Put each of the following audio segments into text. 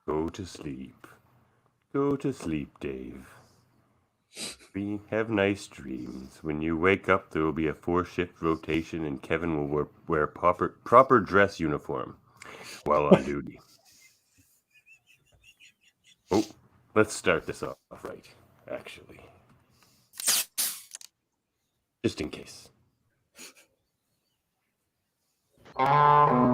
Go to sleep. Go to sleep, Dave. Have nice dreams. When you wake up, there will be a 4-shift rotation, and Kevin will wear proper dress uniform while on duty. Oh, let's start this off right, actually. Just in case. Locutors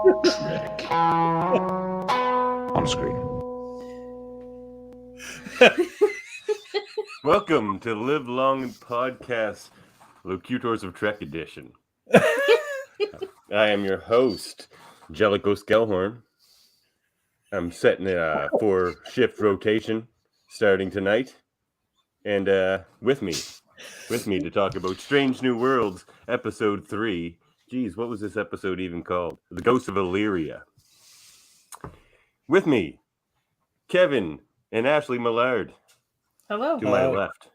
of Trek. On screen. Welcome to Live Long Podcast, Locutors of Trek Edition. I am your host, Davan Skelhorn. I'm setting a 4-shift rotation starting tonight. And with me to talk about Strange New Worlds, Episode 3. Geez, what was this episode even called? The Ghost of Illyria. With me, Kevin and Ashley Millard. Hello. To my left.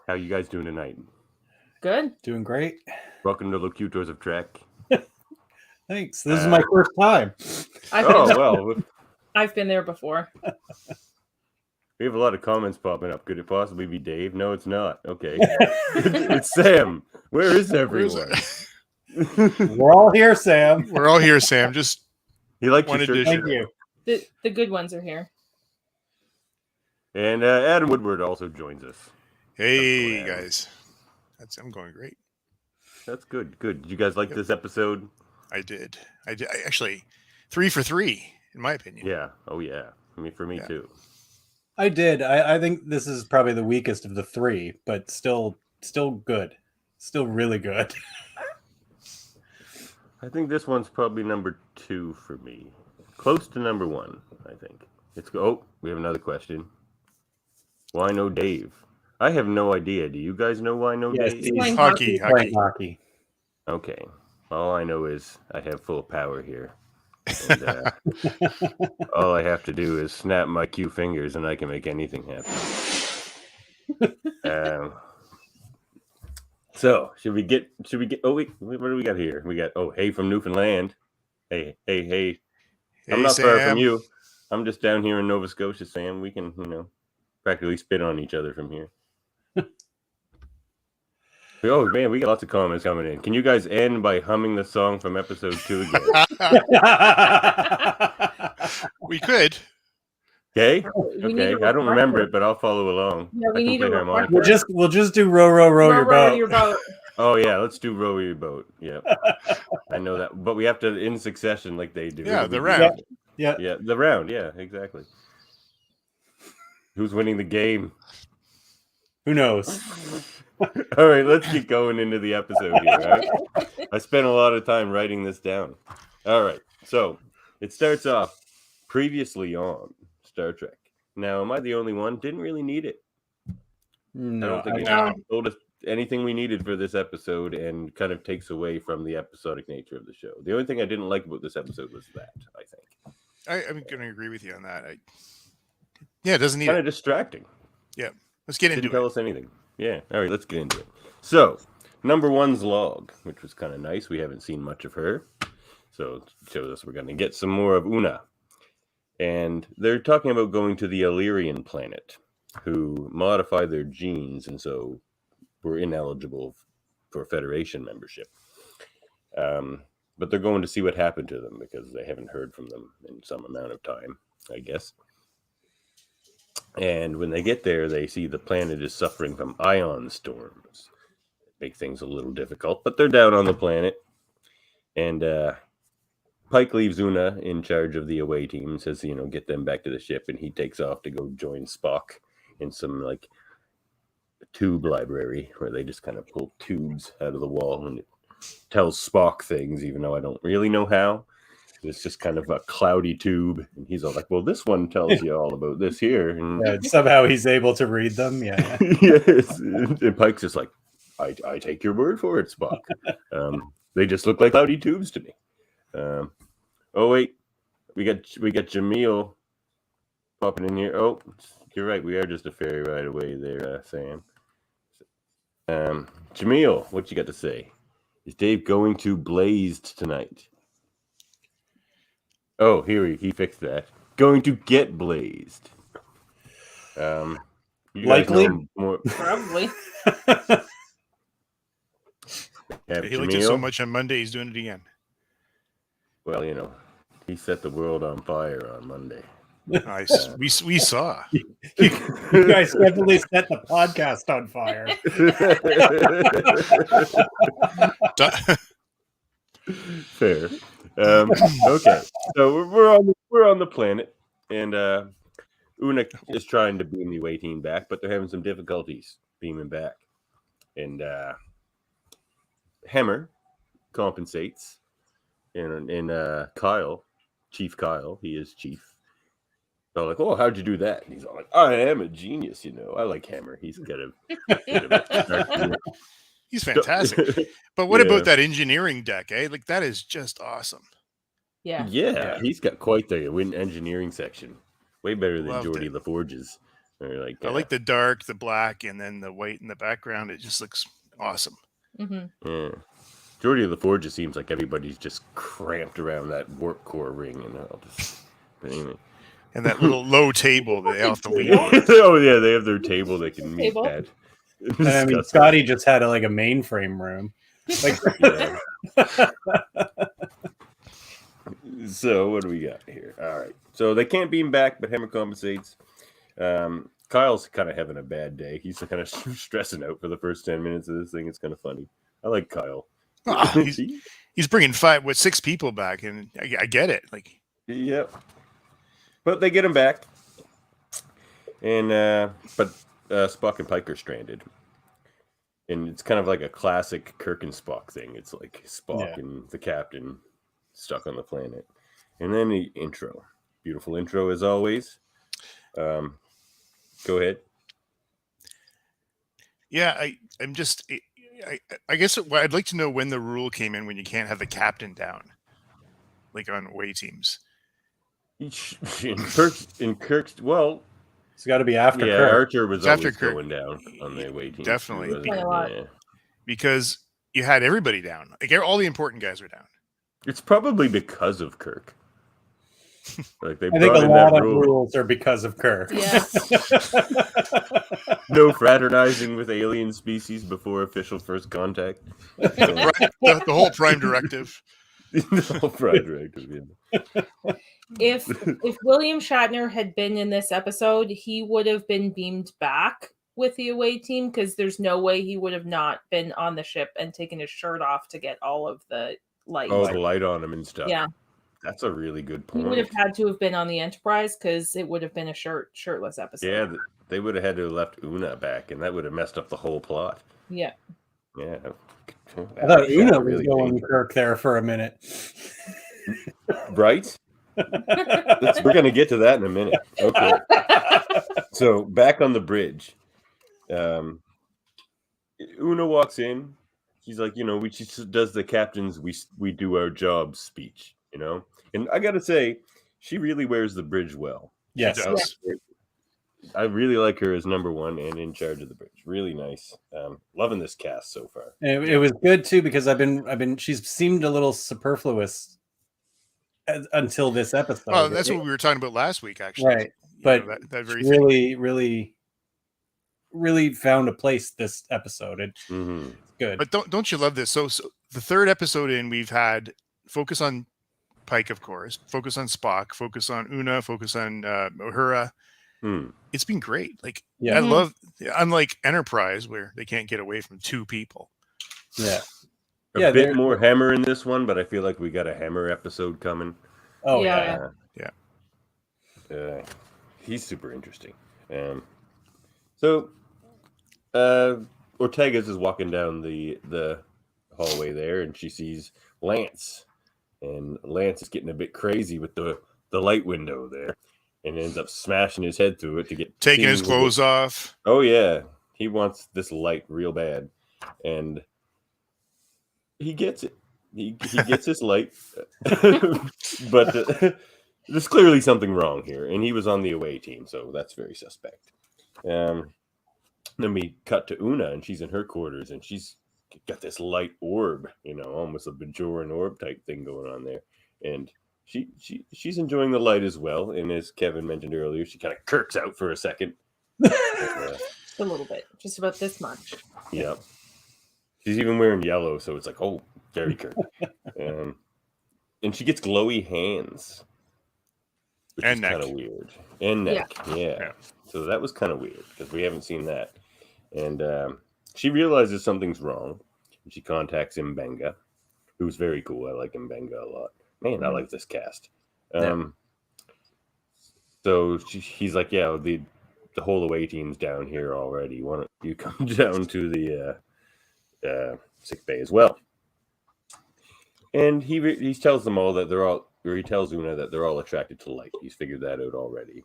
How you guys doing tonight? Good. Doing great. Welcome to Locutors of Trek. Thanks. This is my first time. I've been there before. We have a lot of comments popping up. Could it possibly be Dave? No, it's not. Okay. It's Sam. Where is everyone? We're all here, Sam. We're all here, Sam. Just he liked one your shirt. addition. Thank you. The good ones are here. And Adam Woodward also joins us. Hey, guys. I'm going great. That's good. Good. Did you guys like this episode? I did. I actually 3 for 3, in my opinion. Yeah. Oh, yeah. I mean, for me, too. I did. I think this is probably the weakest of the 3, but still good. Still really good. I think this one's probably number 2 for me. Close to number 1, I think. We have another question. Why no Dave? I have no idea. Do you guys know why no Dave? He's playing Hockey. hockey. Okay. All I know is I have full power here. And, all I have to do is snap my cue fingers and I can make anything happen. So should we get what do we got here? We got hey from Newfoundland. Hey. I'm not Sam. far from you. I'm just down here in Nova Scotia, Sam. We can, practically spit on each other from here. Oh man, we got lots of comments coming in. Can you guys end by humming the song from episode 2 again? We could. Okay. We need Okay. a I don't remember recorder. it, but I'll follow along. Yeah, I we can need play a harmonica. recorder. We'll just do row your boat. Oh yeah, let's do row your boat. Yeah. I know that, but we have to in succession like they do. Yeah, the round. Yeah. Yeah, the round. Yeah, exactly. Who's winning the game? Who knows? All right, let's get going into the episode here. All right? I spent a lot of time writing this down. All right, so it starts off previously on Star Trek. Now, am I the only one? Didn't really need it. No, I don't think it told us anything we needed for this episode and kind of takes away from the episodic nature of the show. The only thing I didn't like about this episode was that, I think. I'm going to agree with you on that. It doesn't need Kind it. of distracting. Yeah. Let's get Didn't into tell it. us anything. Yeah. All right, let's get into it. So, number 1's log, which was kind of nice. We haven't seen much of her. So, it shows us we're going to get some more of Una. And they're talking about going to the Illyrian planet, who modify their genes, and so were ineligible for Federation membership. But they're going to see what happened to them because they haven't heard from them in some amount of time, I guess. And when they get there, they see the planet is suffering from ion storms. Make things a little difficult, but they're down on the planet. And Pike leaves Una in charge of the away team and says, get them back to the ship. And he takes off to go join Spock in some tube library where they just kind of pull tubes out of the wall and it tells Spock things, even though I don't really know how. It's just kind of a cloudy tube, and he's all like, well, this one tells you all about this here. And somehow he's able to read them. Yeah. Yes. And Pike's just like, I take your word for it, Spock. They just look like cloudy tubes to me. Oh, wait. We got Jaemeel popping in here. Oh, you're right. We are just a ferry ride away there, Sam. Jaemeel, what you got to say? Is Dave going to Blazed tonight? Oh, he fixed that. Going to get Blazed. You guys Likely. know more. Probably. Yeah, He liked it so Jaemeel? much on Monday, he's doing it again. Well, he set the world on fire on Monday. Nice. We saw. You guys definitely set the podcast on fire. Fair. Okay, so we're on the planet, and Una is trying to beam the away team back, but they're having some difficulties beaming back, and Hammer compensates, and Kyle, Chief Kyle, he is Chief. So like, oh, how'd you do that? And he's all like, I am a genius, I like Hammer. He's got a bit of a He's fantastic. But what Yeah. about that engineering deck, eh? Like, that is just awesome. Yeah. Yeah, he's got quite the engineering section. Way better than Loved Geordie it. LaForge's. Or like, I like the dark, the black, and then the white in the background. It just looks awesome. Mm-hmm. Yeah. Geordie LaForge just seems like everybody's just cramped around that warp core ring, but anyway. And that little low table that they have to lean on. Oh yeah, they have their table they can meet Table. at. And I mean, Scotty just had a mainframe room. Like, Yeah. So what do we got here? All right. So they can't beam back, but Hammer compensates. Kyle's kind of having a bad day. He's kind of stressing out for the first 10 minutes of this thing. It's kind of funny. I like Kyle. He's bringing 6 people back, and I get it. Like, Yep. But they get him back. And but Spock and Pike are stranded. And it's kind of like a classic Kirk and Spock thing. It's like Spock and the captain stuck on the planet. And then the intro. Beautiful intro as always. Go ahead. yeah, I guess I'd like to know when the rule came in when you can't have the captain down, like on away teams. In Kirk's, well, it's got to be after yeah, Kirk. Archer was It's always after Kirk. going down on the away team. Definitely. He wasn't- Quite a lot. yeah. Because you had everybody down. Like, all the important guys were down. It's probably because of Kirk. Like they I think brought a in lot that of rule. rules are because of Kirk. Yeah. No fraternizing with alien species before official first contact. So, The whole prime directive. the whole Pride Directive, yeah. If William Shatner had been in this episode, he would have been beamed back with the away team because there's no way he would have not been on the ship and taken his shirt off to get all of the light. Oh, the light on him and stuff. Yeah. That's a really good He point. would have had to have been on the Enterprise because it would have been a shirtless episode. Yeah, they would have had to have left Una back, and that would have messed up the whole plot. Yeah. Yeah. I thought Una was going Kirk there for a minute. Right? We're going to get to that in a minute. Okay. So back on the bridge, Una walks in. She's like, she just does the captain's "we do our job" speech, And I got to say, she really wears the bridge well. Yes. She does. I really like her as number one and in charge of the bridge. Really nice. Loving this cast so far. It was good too because she's seemed a little superfluous until this episode. Oh, that's what we were talking about last week, actually. Right. But that very thing. really found a place this episode. It's good. But don't you love this? So the third episode in, we've had focus on Pike, of course, focus on Spock, focus on Una, focus on Uhura. It's been great. Like, I love, unlike Enterprise, where they can't get away from 2 people. Yeah. A bit more Hammer in this one, but I feel like we got a Hammer episode coming. Oh, Yeah. He's super interesting. So Ortega's is walking down the hallway there, and she sees Lance. And Lance is getting a bit crazy with the light window there. And ends up smashing his head through it to get Taking his clothes off. Oh yeah, he wants this light real bad, and he gets it. He gets his light, but there's clearly something wrong here. And he was on the away team, so that's very suspect. Then we cut to Una, and she's in her quarters, and she's got this light orb, almost a Bajoran orb type thing going on there. And she's enjoying the light as well. And as Kevin mentioned earlier, she kind of kirks out for a second. A little bit, just about this much. Yeah. She's even wearing yellow, so it's like, oh, very kirk. And she gets glowy hands. Which and is neck. kind of weird. And neck, yeah. So that was kind of weird because we haven't seen that. And she realizes something's wrong. And she contacts Mbenga, who's very cool. I like Mbenga a lot. Man, I like this cast. So he's like, yeah, the whole away team's down here already. Why don't you come down to the sick bay as well? And he tells them all that he tells Una that they're all attracted to light. He's figured that out already.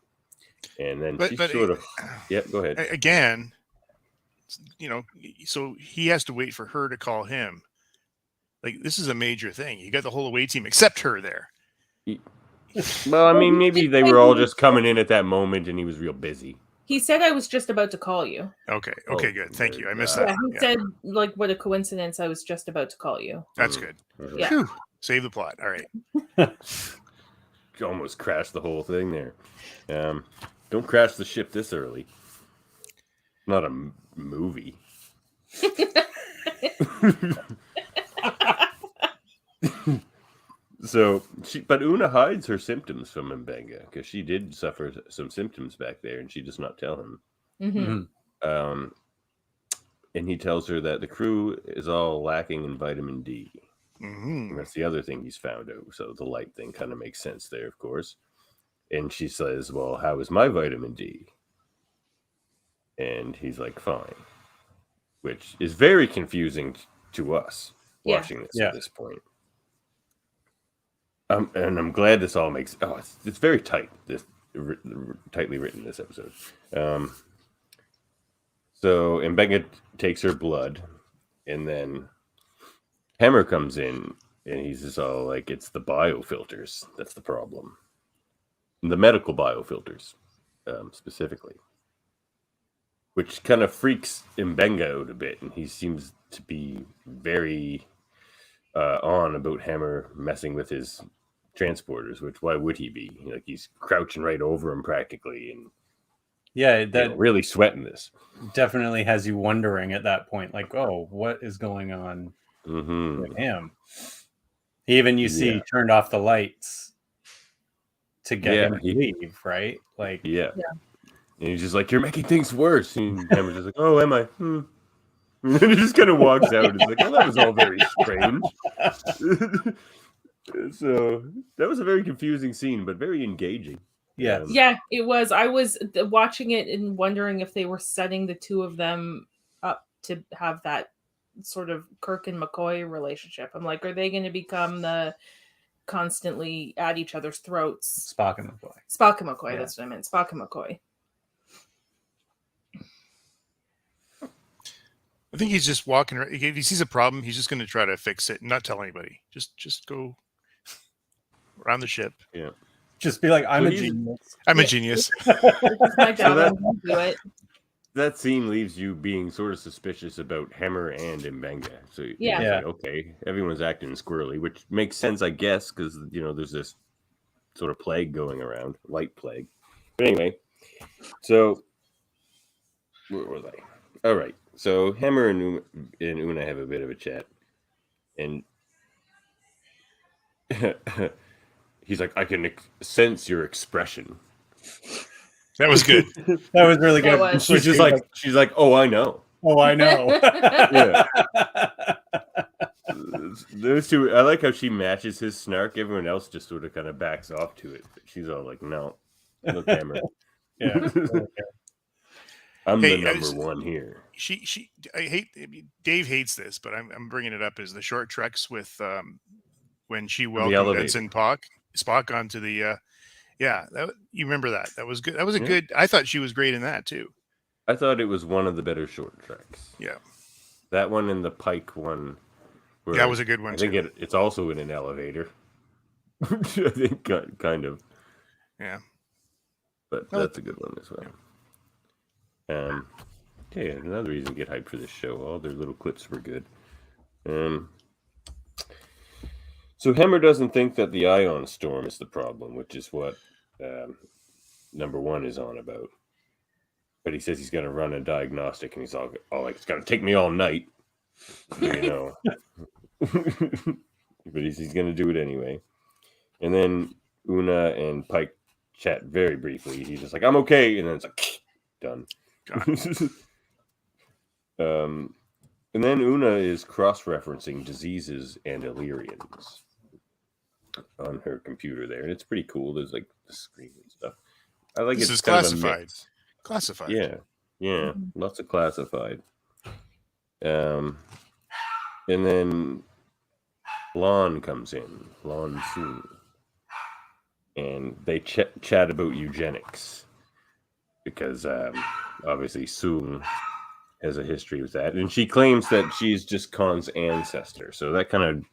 And then she sort of... Yep, go ahead. Again, so he has to wait for her to call him. Like, this is a major thing. You got the whole away team except her there. Well, I mean, maybe they were all just coming in at that moment and he was real busy. He said, I was just about to call you. Okay, good. Thank you. I missed Yeah, that. he said, like, what a coincidence. I was just about to call you. That's good. Yeah. Whew. Save the plot. All right. Almost crashed the whole thing there. Don't crash the ship this early. Not a movie. But Una hides her symptoms from Mbenga because she did suffer some symptoms back there, and she does not tell him. Mm-hmm. And he tells her that the crew is all lacking in vitamin D. Mm-hmm. And that's the other thing he's found out. So the light thing kind of makes sense there, of course. And she says, "Well, how is my vitamin D?" And he's like, "Fine," which is very confusing to us watching this at this point. And I'm glad this all makes... Oh, it's very tight. Tightly written, this episode. So Mbenga takes her blood, and then Hammer comes in, and he's just all like, it's the biofilters. That's the problem. The medical biofilters, specifically. Which kind of freaks Mbenga out a bit, and he seems to be very on about Hammer messing with his transporters, which why would he be? Like, he's crouching right over him practically, and that really sweating this. Definitely has you wondering at that point, like, oh, what is going on with him? Even you see he turned off the lights to get him to leave, right? Like, and he's just like, "You're making things worse." And Hammer's just like, "Oh, am I?" And then he just kind of walks out. It's like, "Well, that was all very strange." So that was a very confusing scene, but very engaging. Yeah, it was. I was watching it and wondering if they were setting the two of them up to have that sort of Kirk and McCoy relationship. I'm like, are they going to become the constantly at each other's throats? Spock and McCoy. Yeah. That's what I meant. Spock and McCoy. I think he's just walking around. If he sees a problem, he's just going to try to fix it and not tell anybody. Just go around the ship. Yeah. Just be like, I'm a genius. I'm a genius. It's my job. I'm gonna do it. That scene leaves you being sort of suspicious about Hammer and Mbenga. So like, okay, everyone's acting squirrely, which makes sense, I guess, because there's this sort of plague going around, light plague. But anyway, so where was I? All right, so Hammer and Una have a bit of a chat, and he's like, "I can sense your expression." That was good. That was really good. Was. She's like, "Oh, I know." Oh, I know. Yeah. Those two, I like how she matches his snark. Everyone else just sort of kind of backs off to it. She's all like, "No, look, Hammer." Yeah. I'm the number one here. Dave hates this, but I'm bringing it up as the short treks with when she welcomed Ensign Spock onto the you remember that? That was good. That was a good. I thought she was great in that too. I thought it was one of the better short treks. Yeah, that one and the Pike one. That was a good one. I think it's also in an elevator. I think kind of. Yeah, but that's a good one as well. Yeah. Another reason to get hyped for this show. All their little clips were good. So Hammer doesn't think that the ion storm is the problem, which is what number 1 is on about. But he says he's going to run a diagnostic, and he's all like, it's going to take me all night. You know. But he's going to do it anyway. And then Una and Pike chat very briefly. He's just like, I'm okay. And then it's like, done. And then Una is cross-referencing diseases and Illyrians on her computer there. And it's pretty cool. There's like the screen and stuff. I like this it's is kind classified. Of a mix. Classified. Yeah. Lots of classified. And then Lon comes in. Lon Soon. And they chat about eugenics. Because obviously Soon has a history with that. And she claims that she's just Khan's ancestor. So that kind of...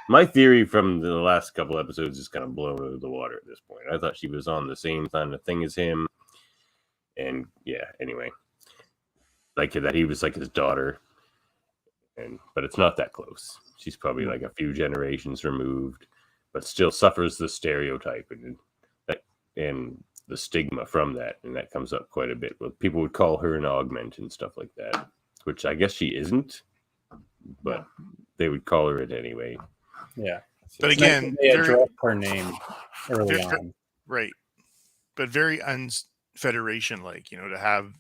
My theory from the last couple episodes is kind of blown out of the water at this point. I thought she was on the same kind of thing as him. And yeah, anyway. Like that he was like his daughter. But it's not that close. She's probably like a few generations removed, but still suffers the stereotype and the stigma from that. And that comes up quite a bit. People would call her an augment and stuff like that, which I guess she isn't, but they would call her it anyway. Yeah. But again, they address her name early on. Right. But very unfederation like, to have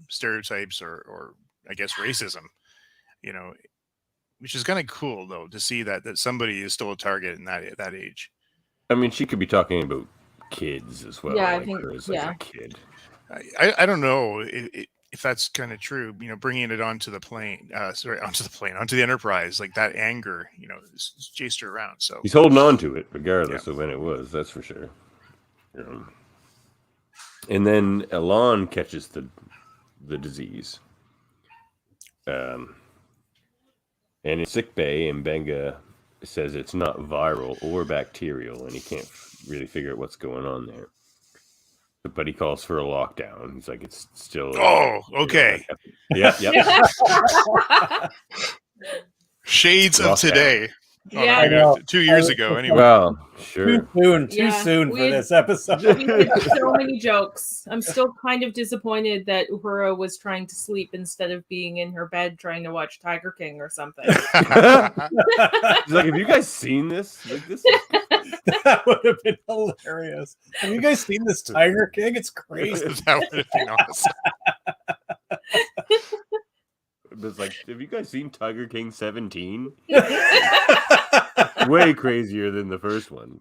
stereotypes or I guess racism, which is kind of cool though to see that somebody is still a target in that age. I mean, she could be talking about kids as well. Yeah, like I think her as like a kid. I don't know if that's kind of true. Bringing it onto the Enterprise, like that anger, chased her around. So he's holding on to it regardless of when it was. That's for sure. And then Elan catches the disease. And in sickbay, Mbenga says it's not viral or bacterial, and he can't really figure out what's going on there. But he calls for a lockdown. He's like, it's still... Oh, okay. Yep. Shades of today. Yeah. I know. 2 years ago, anyway. Well, sure. Too soon for this episode. We did so many jokes. I'm still kind of disappointed that Uhura was trying to sleep instead of being in her bed trying to watch Tiger King or something. He's like, have you guys seen this? Like, this is... That would have been hilarious. Have you guys seen this Tiger King? It's crazy. That would have been awesome. It's like, have you guys seen Tiger King 17? Way crazier than the first one.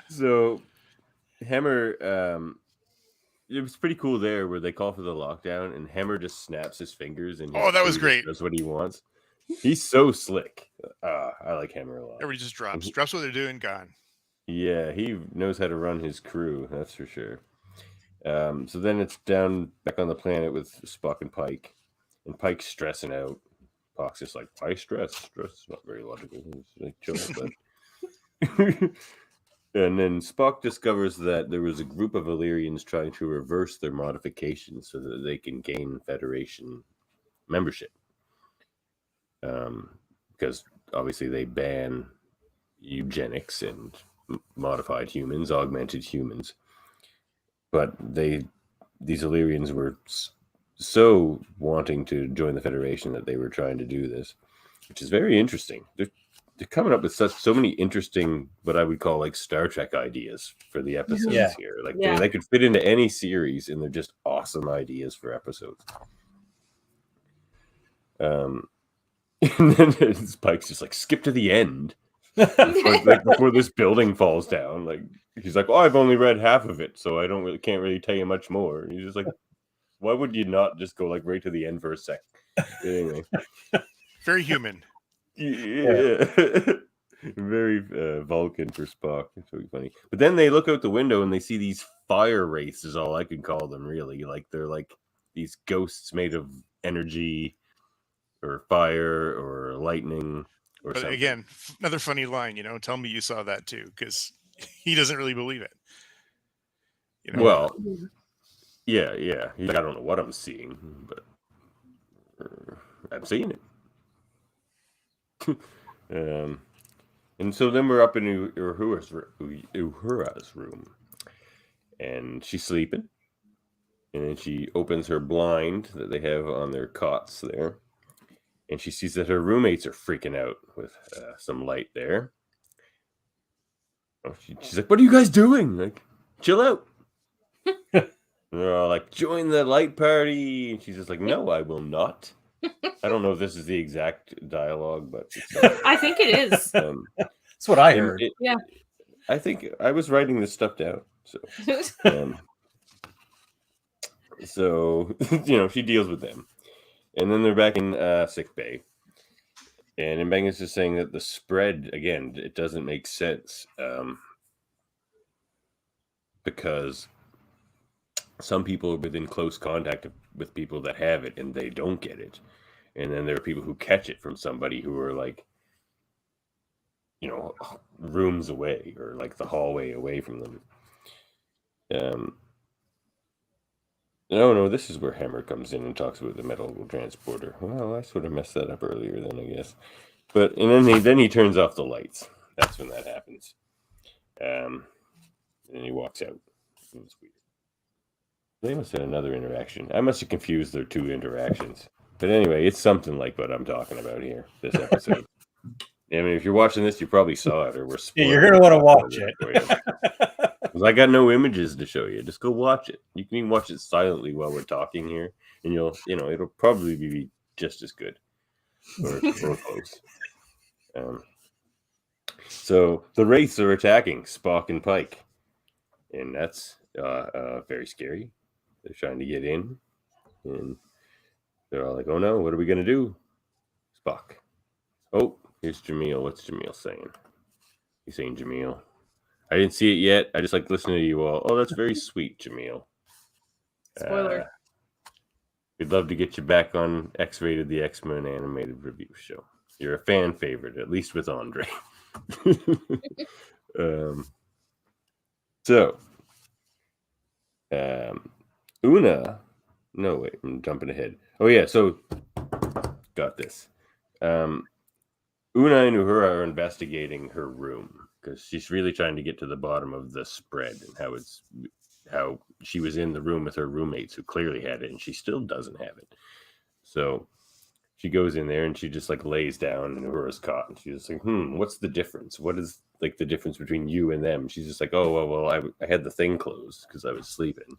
So, Hammer, it was pretty cool there where they call for the lockdown and Hammer just snaps his fingers and that was great. That's what he wants. He's so slick. I like Hammer a lot. Everybody just drops what they're doing, gone. Yeah, he knows how to run his crew. That's for sure. So then it's down back on the planet with Spock and Pike, and Pike's stressing out. Spock's just like, why stress? Stress is not very logical. It's like, chill out, bud. And then Spock discovers that there was a group of Illyrians trying to reverse their modifications so that they can gain Federation membership. Because obviously they ban eugenics and modified humans, augmented humans. But these Illyrians were so wanting to join the Federation that they were trying to do this, which is very interesting. They're coming up with so many interesting, what I would call like Star Trek ideas for the episodes here. Like they could fit into any series, and they're just awesome ideas for episodes. And then Pike's just like, skip to the end. before this building falls down. Like he's like, I've only read half of it, so I can't really tell you much more. And he's just like, why would you not just go like right to the end for a sec? Anyway. Very human. Yeah. Very Vulcan for Spock. It's really funny. But then they look out the window and they see these fire wraiths, is all I can call them, really. Like they're like these ghosts made of energy or fire or lightning. But something. Again, another funny line, tell me you saw that too, because he doesn't really believe it. Well, yeah. He's like, I don't know what I'm seeing, but I'm seeing it. And so then we're up in Uhura's room, and she's sleeping. And then she opens her blind that they have on their cots there, and she sees that her roommates are freaking out with some light there. She's like, "What are you guys doing? Like, chill out." They're all like, "Join the light party." And she's just like, "No, I will not." I don't know if this is the exact dialogue, but I think it is. That's what I heard. Yeah. I think I was writing this stuff down. So, she deals with them. And then they're back in sick bay. And Mbenga's just saying that the spread, again, it doesn't make sense. Because some people are within close contact with people that have it and they don't get it. And then there are people who catch it from somebody who are like, rooms away or like the hallway away from them. No, this is where Hammer comes in and talks about the medical transporter. Well, I sort of messed that up earlier then, I guess. And then he turns off the lights. That's when that happens. And he walks out. It was weird. They must have had another interaction. I must have confused their two interactions. But anyway, it's something like what I'm talking about here, this episode. I mean, if you're watching this, you probably saw it, or we're spoiling. You're going to want to watch it. Because I got no images to show you. Just go watch it. You can even watch it silently while we're talking here, and it'll probably be just as good, or close. So the Wraiths are attacking Spock and Pike, and that's very scary. They're trying to get in, and they're all like, "Oh no, what are we gonna do?" Spock. Oh, here's Jaemeel. What's Jaemeel saying? He's saying, "Jaemeel, I didn't see it yet. I just like listening to you all." Oh, that's very sweet, Jaemeel. Spoiler. We'd love to get you back on X-Rated, the X-Men animated review show. You're a fan favorite, at least with Andre. Una. No, wait, I'm jumping ahead. Oh, yeah, so got this. Una and Uhura are investigating her room because she's really trying to get to the bottom of the spread and how she was in the room with her roommates who clearly had it and she still doesn't have it. So she goes in there and she just like lays down in Uhura's cot and she's just like, what's the difference? What is like the difference between you and them? She's just like, oh, well, I had the thing closed because I was sleeping.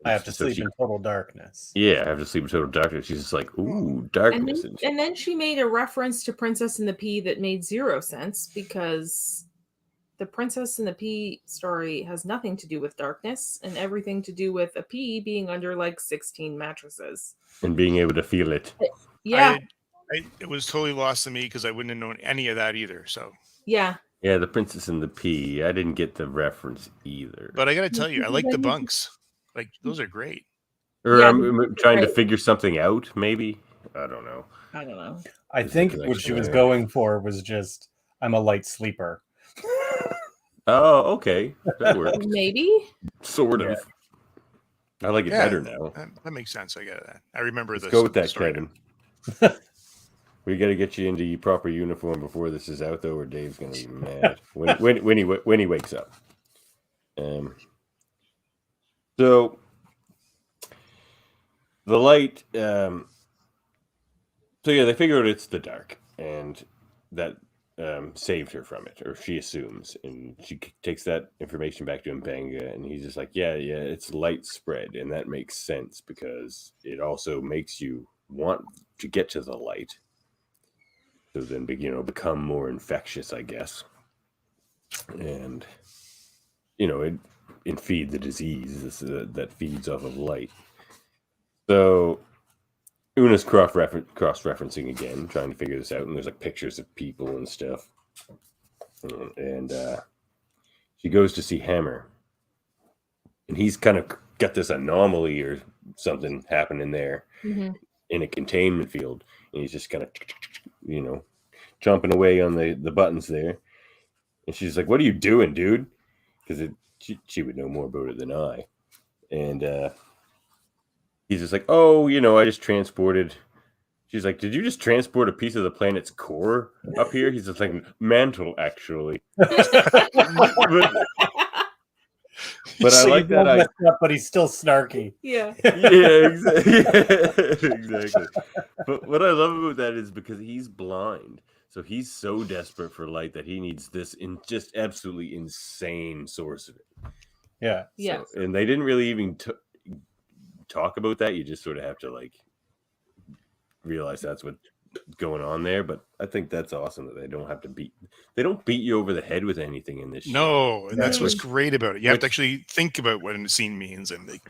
I have to sleep in total darkness. Yeah, I have to sleep in total darkness. She's just like, ooh, darkness. And then she made a reference to Princess and the Pea that made zero sense because the Princess and the Pea story has nothing to do with darkness and everything to do with a pea being under like 16 mattresses. And being able to feel it. Yeah. It was totally lost to me because I wouldn't have known any of that either. So yeah. Yeah, the Princess and the Pea. I didn't get the reference either. But I got to tell you, I like the bunks. Like, those are great. Or I'm trying to figure something out, maybe? I don't know. I think what she was going for was just, I'm a light sleeper. Oh, okay. That works. Maybe? Sort of. I like it better now. That makes sense. I get that. I remember this. Go with that, Kevin. We got to get you into your proper uniform before this is out, though, or Dave's going to be mad when he wakes up. So the light. So yeah, they figure out it's the dark, and that saved her from it, or she assumes, and she takes that information back to Mbenga, and he's just like, yeah, it's light spread, and that makes sense because it also makes you want to get to the light. So then, become more infectious, I guess, and and feed the disease that feeds off of light. So Una's cross-referencing again, trying to figure this out, and there's like pictures of people and stuff. And she goes to see Hammer, and he's kind of got this anomaly or something happening there in a containment field, and he's just kind of chomping away on the buttons there. And she's like, "What are you doing, dude?" Because she would know more about it than I. And he's just like, "Oh, I just transported She's like, did you just transport a piece of the planet's core up here? He's just like, mantle, actually. But I like that. But he's still snarky. Yeah. Exactly. But what I love about that is because he's blind. So he's so desperate for light that he needs this just absolutely insane source of it. Yeah. Yeah. And they didn't really even talk about that. You just sort of have to like realize that's what's going on there. But I think that's awesome that they don't beat you over the head with anything in this show. No, and that's what's great about it. You have to actually think about what a scene means, and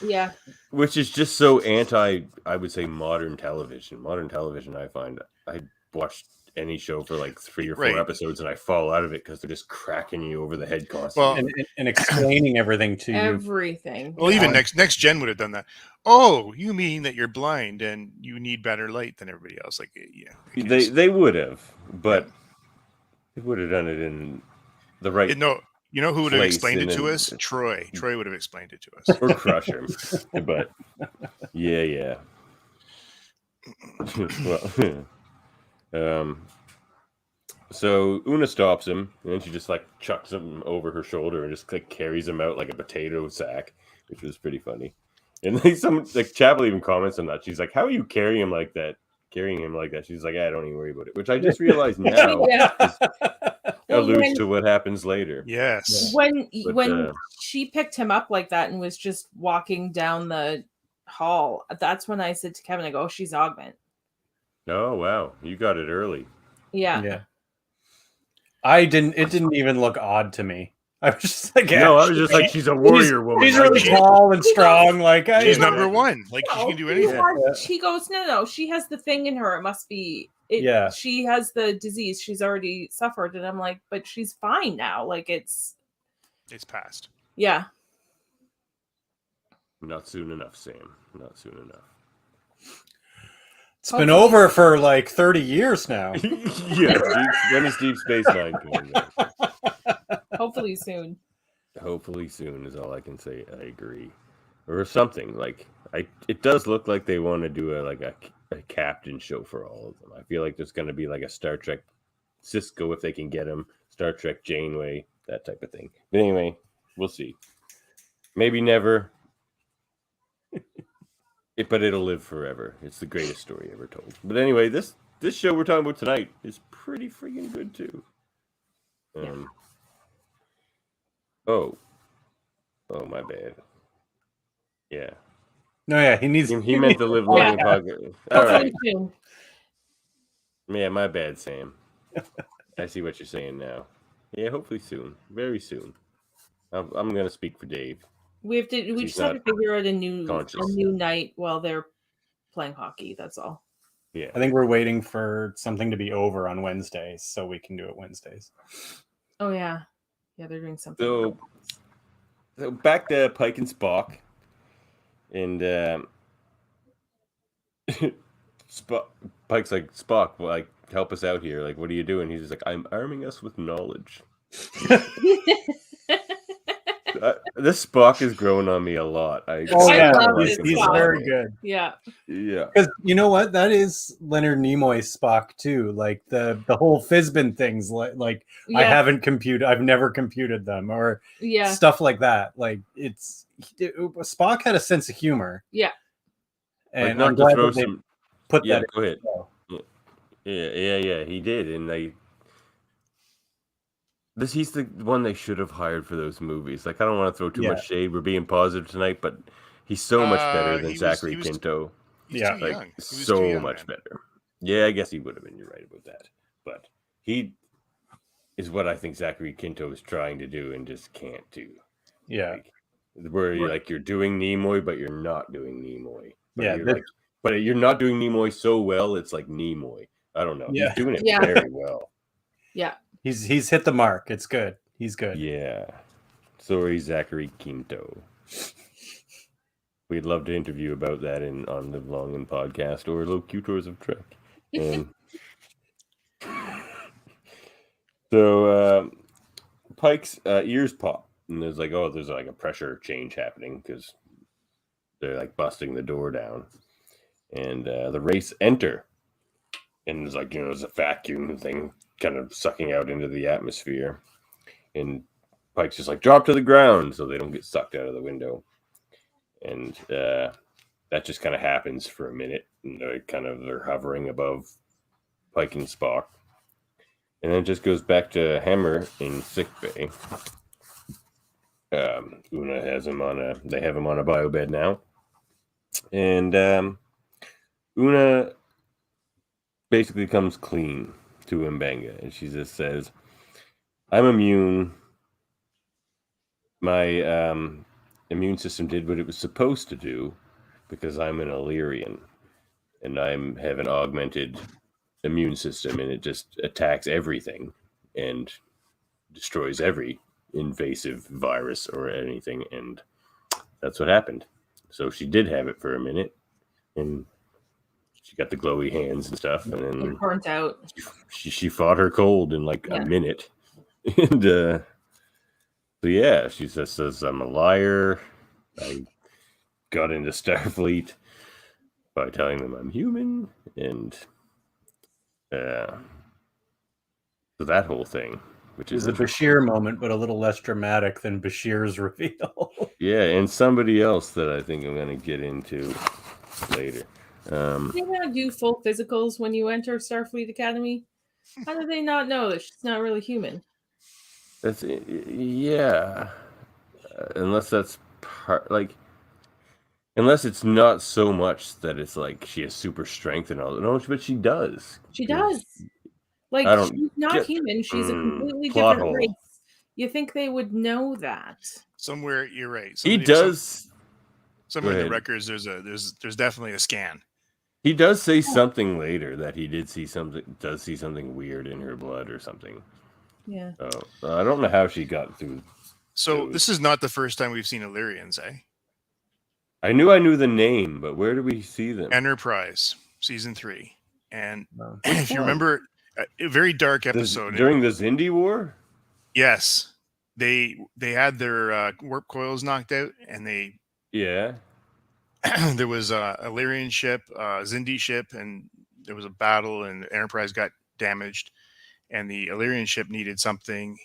yeah, which is just so I would say modern television. Modern television, I find I watched any show for like 3 or 4 episodes and I fall out of it because they're just cracking you over the head constantly. Well, and explaining everything to you. Everything. Well, even next gen would have done that. Oh, you mean that you're blind and you need better light than everybody else? Like, yeah, they would have, but they would have done it in the right. No, you know who would have explained it to us? Troy. Troy would have explained it to us. Or Crusher. But yeah. Well, so Una stops him, and then she just like chucks him over her shoulder and just like carries him out like a potato sack, which was pretty funny. And then Chapel even comments on that. She's like, "How are you carrying him like that? She's like, "I don't even worry about it." Which I just realized now alludes to what happens later. Yes. When she picked him up like that and was just walking down the hall, that's when I said to Kevin, I go, "Oh, she's Augment." Oh wow, you got it early. Yeah. It didn't even look odd to me. I was just like, no, I was just like, she's a warrior woman. She's really tall and strong. Like she's number one. Like she can do anything. She goes, no. She has the thing in her. It must be. She has the disease. She's already suffered, and I'm like, but she's fine now. Like it's past. Yeah. Not soon enough, Sam. Not soon enough. It's been over for like 30 years now. Yeah, when is Deep Space Nine coming? Hopefully soon. Hopefully soon is all I can say. I agree, or something like it does look like they want to do a captain show for all of them. I feel like there's going to be like a Star Trek Cisco if they can get him, Star Trek Janeway, that type of thing. But anyway, we'll see. Maybe never. But it'll live forever. It's the greatest story ever told. But anyway, this show we're talking about tonight is pretty freaking good too. Oh, my bad. Yeah. No, yeah, he meant to live long and podcast. All right. Yeah, my bad, Sam. I see what you're saying now. Yeah, hopefully soon, very soon. I'm gonna speak for Dave. We just have to figure out a new night while they're playing hockey. That's all. Yeah, I think we're waiting for something to be over on Wednesdays so we can do it Wednesdays. Oh yeah, they're doing something. So back to Pike and Spock, and Pike's like, Spock, like help us out here. Like, what are you doing? He's just like, I'm arming us with knowledge. This Spock is growing on me a lot. He's very good. Yeah. Because you know what? That is Leonard Nimoy's Spock too. Like the whole Fizbin things. Like I haven't computed. I've never computed them or stuff like that. Like Spock had a sense of humor. Yeah. And like, I'm glad that they put that. Go ahead. Yeah. He did, and he's the one they should have hired for those movies. Like, I don't want to throw too much shade. We're being positive tonight, but he's so much better than Zachary Quinto. Like so much better. Yeah, I guess he would have been. You're right about that. But he is what I think Zachary Quinto is trying to do and just can't do. Yeah, where you're doing Nimoy, but you're not doing Nimoy. But you're not doing Nimoy so well. It's like Nimoy. I don't know. He's doing it very well. Yeah. He's hit the mark. It's good. He's good. Yeah. Sorry, Zachary Quinto. We'd love to interview about that on the Long podcast or Locutors of Trek. So Pike's ears pop, and there's like a pressure change happening because they're like busting the door down, And the Wraiths enter. And it's like, there's a vacuum thing kind of sucking out into the atmosphere. And Pike's just like, drop to the ground so they don't get sucked out of the window. And that just kind of happens for a minute. And they're hovering above Pike and Spock. And then it just goes back to Hammer in sickbay. Una has him they have him on a bio bed now. And Una basically comes clean to M'Benga. And she just says, I'm immune. My immune system did what it was supposed to do because I'm an Illyrian. And I have an augmented immune system, and it just attacks everything and destroys every invasive virus or anything. And that's what happened. So she did have it for a minute, and she got the glowy hands and stuff, and then burnt out. She fought her cold in like a minute. And so yeah, she just says, I'm a liar. I got into Starfleet by telling them I'm human, and so that whole thing, which is a Bashir moment, but a little less dramatic than Bashir's reveal. Yeah, and somebody else that I think I'm going to get into later. Do they not do full physicals when you enter Starfleet Academy? How do they not know that she's not really human? That's yeah, unless that's part unless it's not so much that it's like she has super strength and all. No, but she does. She does. Like, she's not human. She's a completely different race. You think they would know that? Somewhere, you're right. He does. Somewhere in the records, there's definitely a scan. He does say something later that he did see something weird in her blood or something. Yeah. So I don't know how she got through. So this is not the first time we've seen Illyrians, eh? I knew the name, but where do we see them? Enterprise, season 3. And if you remember, a very dark episode. During the Xindi War? Yes. They had their warp coils knocked out, and there was a Illyrian ship, a Xindi ship, and there was a battle, and Enterprise got damaged, and the Illyrian ship needed something,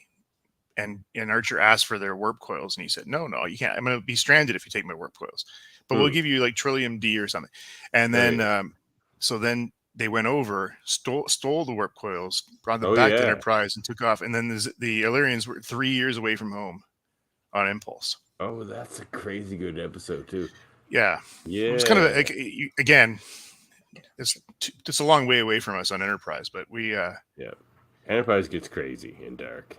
and Archer asked for their warp coils, and he said, no, you can't. I'm going to be stranded if you take my warp coils, but we'll give you like Trillium D or something. And then, so then they went over, stole the warp coils, brought them back to Enterprise, and took off. And then the Illyrians were 3 years away from home on Impulse. Oh, that's a crazy good episode too. Yeah. It's kind of again, it's a long way away from us on Enterprise, but we Enterprise gets crazy and dark.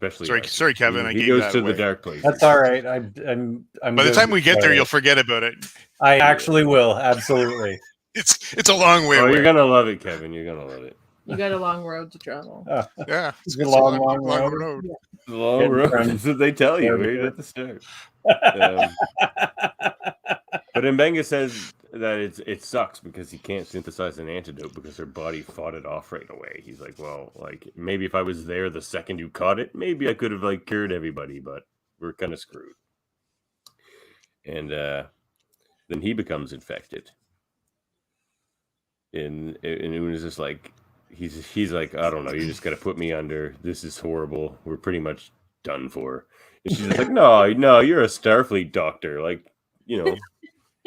Especially sorry, Kevin. He goes to the dark place. That's all right. I'm by the time we get there, you'll forget about it. I actually will. Absolutely. It's a long way away. You're gonna love it, Kevin. You're gonna love it. You got a long road to travel. Yeah, it's a long road. Yeah. Long road. That's what they tell you right at the start. But M'Benga says that it sucks because he can't synthesize an antidote because her body fought it off right away. He's like, well, like maybe if I was there the second you caught it, maybe I could have like cured everybody, but we're kind of screwed. And then he becomes infected. And Una's just like, he's like, I don't know, you just got to put me under. This is horrible. We're pretty much done for. And she's just like, no, you're a Starfleet doctor. Like,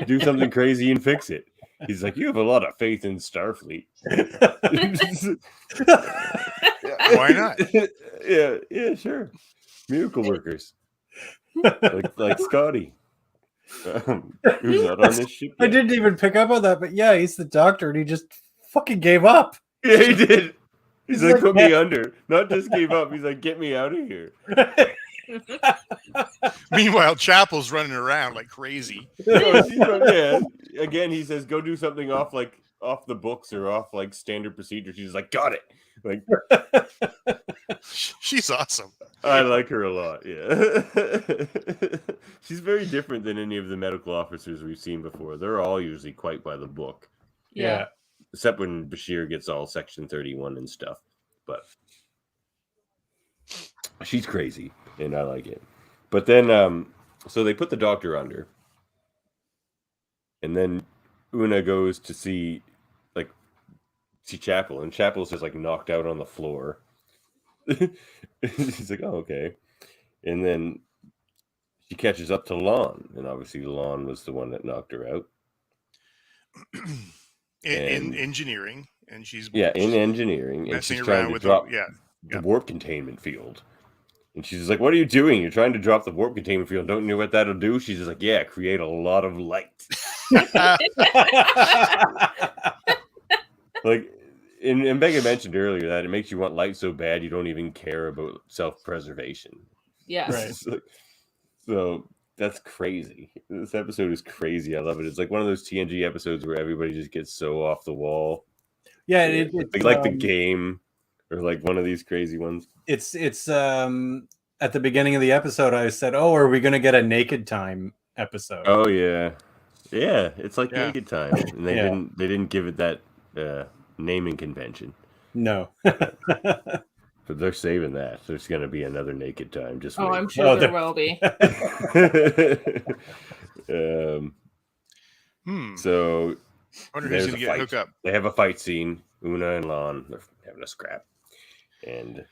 do something crazy and fix it. He's like, you have a lot of faith in Starfleet. Why not? Yeah, sure. Miracle workers. like Scotty. Who's not on this ship yet. I didn't even pick up on that, but yeah, he's the doctor and he just fucking gave up. Yeah, he did. He's like, put me under. Not just gave up. He's like, get me out of here. Meanwhile, Chapel's running around like crazy. Yeah. Again, he says, go do something off the books or off like standard procedure. She's like, got it. Like, she's awesome. I like her a lot. Yeah. She's very different than any of the medical officers we've seen before. They're all usually quite by the book. Yeah. Except when Bashir gets all Section 31 and stuff. But she's crazy, and I like it. But then, so they put the doctor under. And then Una goes to see Chapel, and Chapel's just like knocked out on the floor. She's like, oh, okay. And then she catches up to Lon, and obviously Lon was the one that knocked her out. in engineering, and she's in engineering, and she's trying to drop the warp containment field. And she's like, what are you doing? You're trying to drop the warp containment field. Don't you know what that'll do? She's just like, yeah, create a lot of light. Like, and Becca mentioned earlier that it makes you want light so bad you don't even care about self-preservation. Yeah. Right. So that's crazy. This episode is crazy. I love it. It's like one of those TNG episodes where everybody just gets so off the wall. Yeah, like the game, or like one of these crazy ones. It's at the beginning of the episode I said, "Oh, are we going to get a Naked Time episode?" Oh yeah. It's like Naked Time, and they didn't give it that naming convention. No. But they're saving that. There's going to be another Naked Time. Just wait. I'm sure there will be. I So wonder who's going to get hooked up. They have a fight scene. Una and Lon, they're having a scrap, and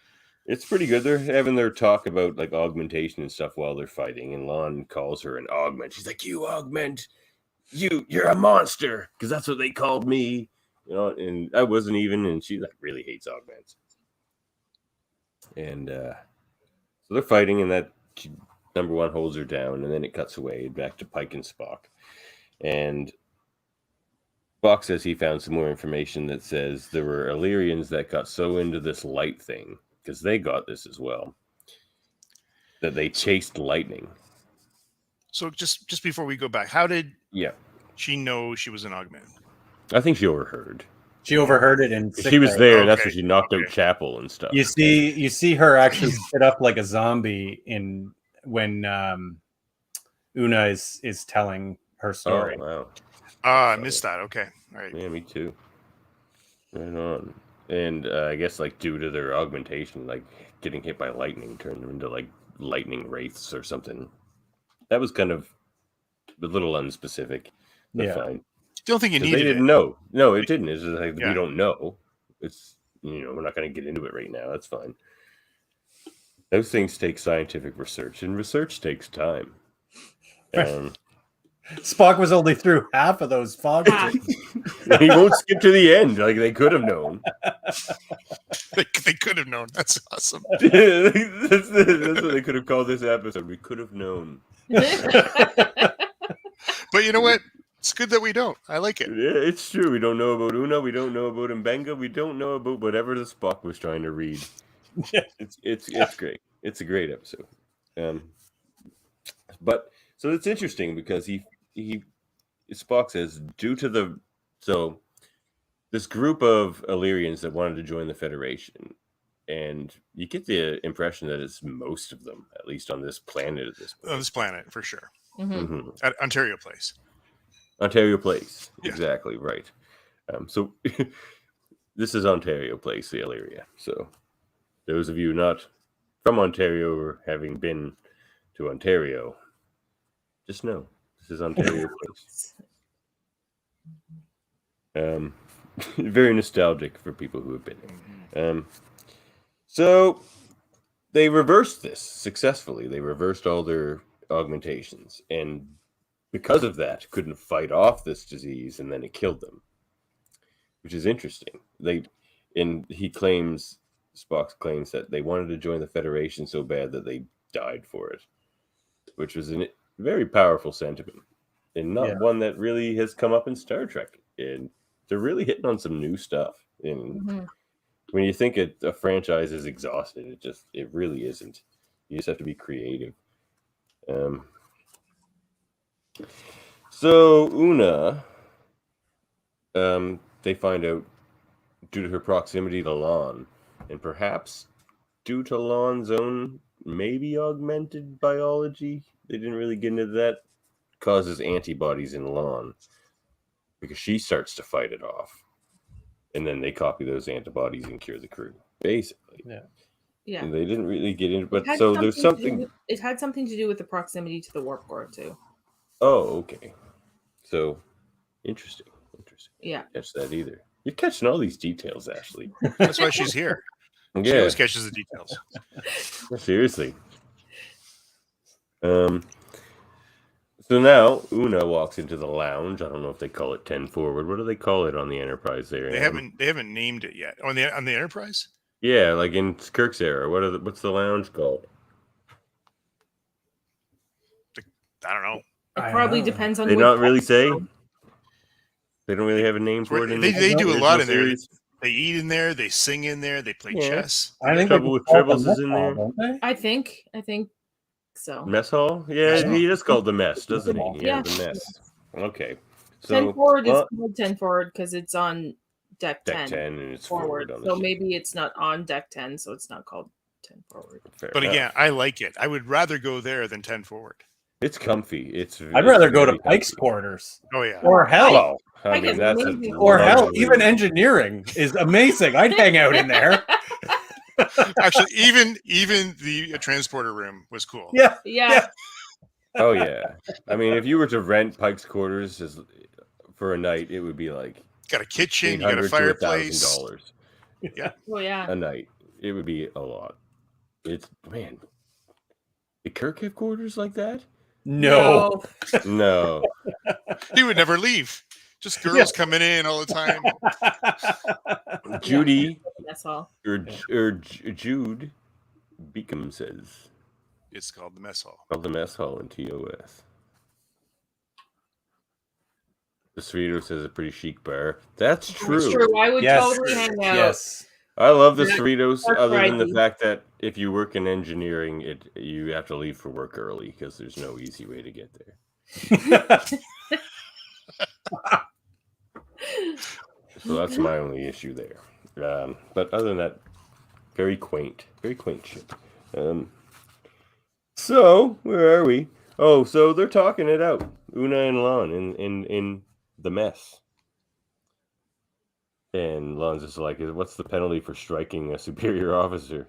it's pretty good. They're having their talk about like augmentation and stuff while they're fighting. And Lon calls her an augment. She's like, "You augment, you're a monster," because that's what they called me. You know, and I wasn't even. And she like really hates augments. And so they're fighting, and that number one holds her down, and then it cuts away back to Pike and Spock. And Spock says he found some more information that says there were Illyrians that got so into this light thing, because they got this as well, that they chased lightning. So just before we go back, how did she know she was an augment? I think she overheard. She overheard it, and she was there, and that's when she knocked out Chapel and stuff. You see her actually sit up like a zombie when Una is telling her story. Oh, wow. I missed that. Okay, all right. Yeah, me too. Right on. And I guess like due to their augmentation, like getting hit by lightning turned them into like lightning wraiths or something. That was kind of a little unspecific, but fine. Don't think you needed it. They didn't know. No, it didn't. It's just like we don't know. It's we're not going to get into it right now. That's fine. Those things take scientific research, and research takes time. Spock was only through half of those fog. He won't skip to the end. Like they could have known. They could have known. That's awesome. That's what they could have called this episode. We could have known. But you know what? It's good that we don't. I like it. Yeah, it's true. We don't know about Una. We don't know about Mbenga. We don't know about whatever the Spock was trying to read. It's great. It's a great episode. But so it's interesting because Spock says due to this group of Illyrians that wanted to join the Federation, and you get the impression that it's most of them, at least on this planet at this point. On this planet, for sure. Mm-hmm. At Ontario Place. Ontario Place, exactly right. So this is Ontario Place, the Illyria. So those of you not from Ontario or having been to Ontario, just know this is Ontario Place. Very nostalgic for people who have been there. So they reversed this successfully. They reversed all their augmentations, and because of that, couldn't fight off this disease, and then it killed them, which is interesting. Spock claims that they wanted to join the Federation so bad that they died for it, which was a very powerful sentiment, and not one that really has come up in Star Trek. And they're really hitting on some new stuff. And when you think a franchise is exhausted, it really isn't. You just have to be creative. So Una, they find out due to her proximity to Lon, and perhaps due to Lon's own maybe augmented biology, they didn't really get into that, causes antibodies in Lon, because she starts to fight it off, and then they copy those antibodies and cure the crew, basically. Yeah. And they didn't really get into, but so there's something. It had something to do with the proximity to the warp core too. Oh, okay. So, Interesting. Yeah. Catch that either. You're catching all these details, Ashley. That's why she's here. She always catches the details. Seriously. So now Una walks into the lounge. I don't know if they call it 10 forward. What do they call it on the Enterprise there? They haven't named it yet. On the Enterprise? Yeah, like in Kirk's era. What's the lounge called? I don't know. It probably depends on. They not really say. They don't really have a name for it. They do a lot in there. They eat in there. They sing in there. They play chess. I think Trouble with Tribbles is in there. Don't they? I think so. Mess hall? Yeah, he is called the mess, doesn't he? Yeah, the mess. Okay. So 10 forward is called 10 forward because it's on deck 10. Deck 10 and it's forward. on the So ship. maybe it's not on deck 10, so it's not called 10 forward. Fair But enough. again, I like it. I would rather go there than 10 forward. It's comfy. I'd rather go to Pike's quarters. Oh yeah. Or hell. Well, I Pike mean, is that's amazing. Or hell, lovely- even engineering is amazing. I'd hang out in there. Actually, even the transporter room was cool. Yeah. Yeah. Oh yeah. I mean, if you were to rent Pike's quarters for a night, it would be like Got a kitchen, you got a $800 to fireplace. $1,000 Oh yeah. a night. It would be a lot. It's man. Did Kirk have quarters like that? No. No. He would never leave. Just girls coming in all the time. Judy That's all. or Jude Beacom says It's called the mess hall. called the mess hall in TOS. The Cerritos has a pretty chic bar. That's true. That's true. I would Yes. totally hang out. Yes. I love the Yeah, Cerritos, that's other than the right. fact that if you work in engineering, you have to leave for work early because there's no easy way to get there. So that's my only issue there. But other than that, very quaint ship. So where are we? Oh, so they're talking it out, Una and Lon in the mess. And Lon's just like, what's the penalty for striking a superior officer?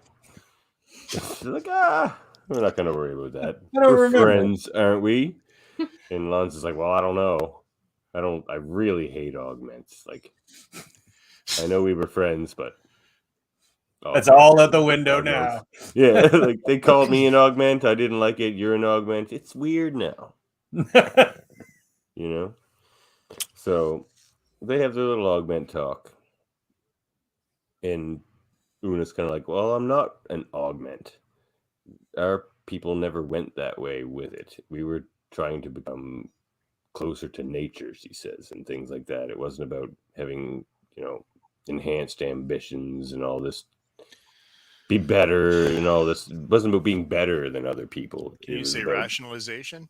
She's like, we're not going to worry about that. We're friends, aren't we? And Lon's just like, well, I don't know. I really hate augments. Like, I know we were friends, but. It's all out the window now. Yeah, like they called me an augment. I didn't like it. You're an augment. It's weird now. You know? So they have their little augment talk. And Una's kind of like, well, I'm not an augment. Our people never went that way with it. We were trying to become closer to nature, she says, and things like that. It wasn't about having, enhanced ambitions and all this. Be better and all this. It wasn't about being better than other people. Can you say rationalization?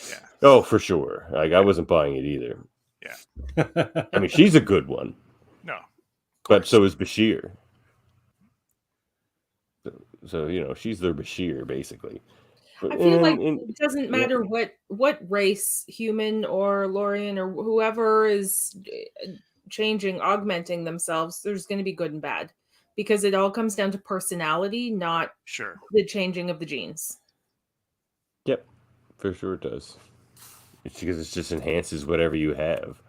Yeah. Oh, for sure. Like, I wasn't buying it either. Yeah. I mean, she's a good one. No. But so is Bashir. So she's their Bashir, basically. But, I feel like it doesn't matter what race, human or Lorian or whoever is changing, augmenting themselves, there's going to be good and bad. Because it all comes down to personality, not the changing of the genes. Yep, for sure it does. It's because it just enhances whatever you have.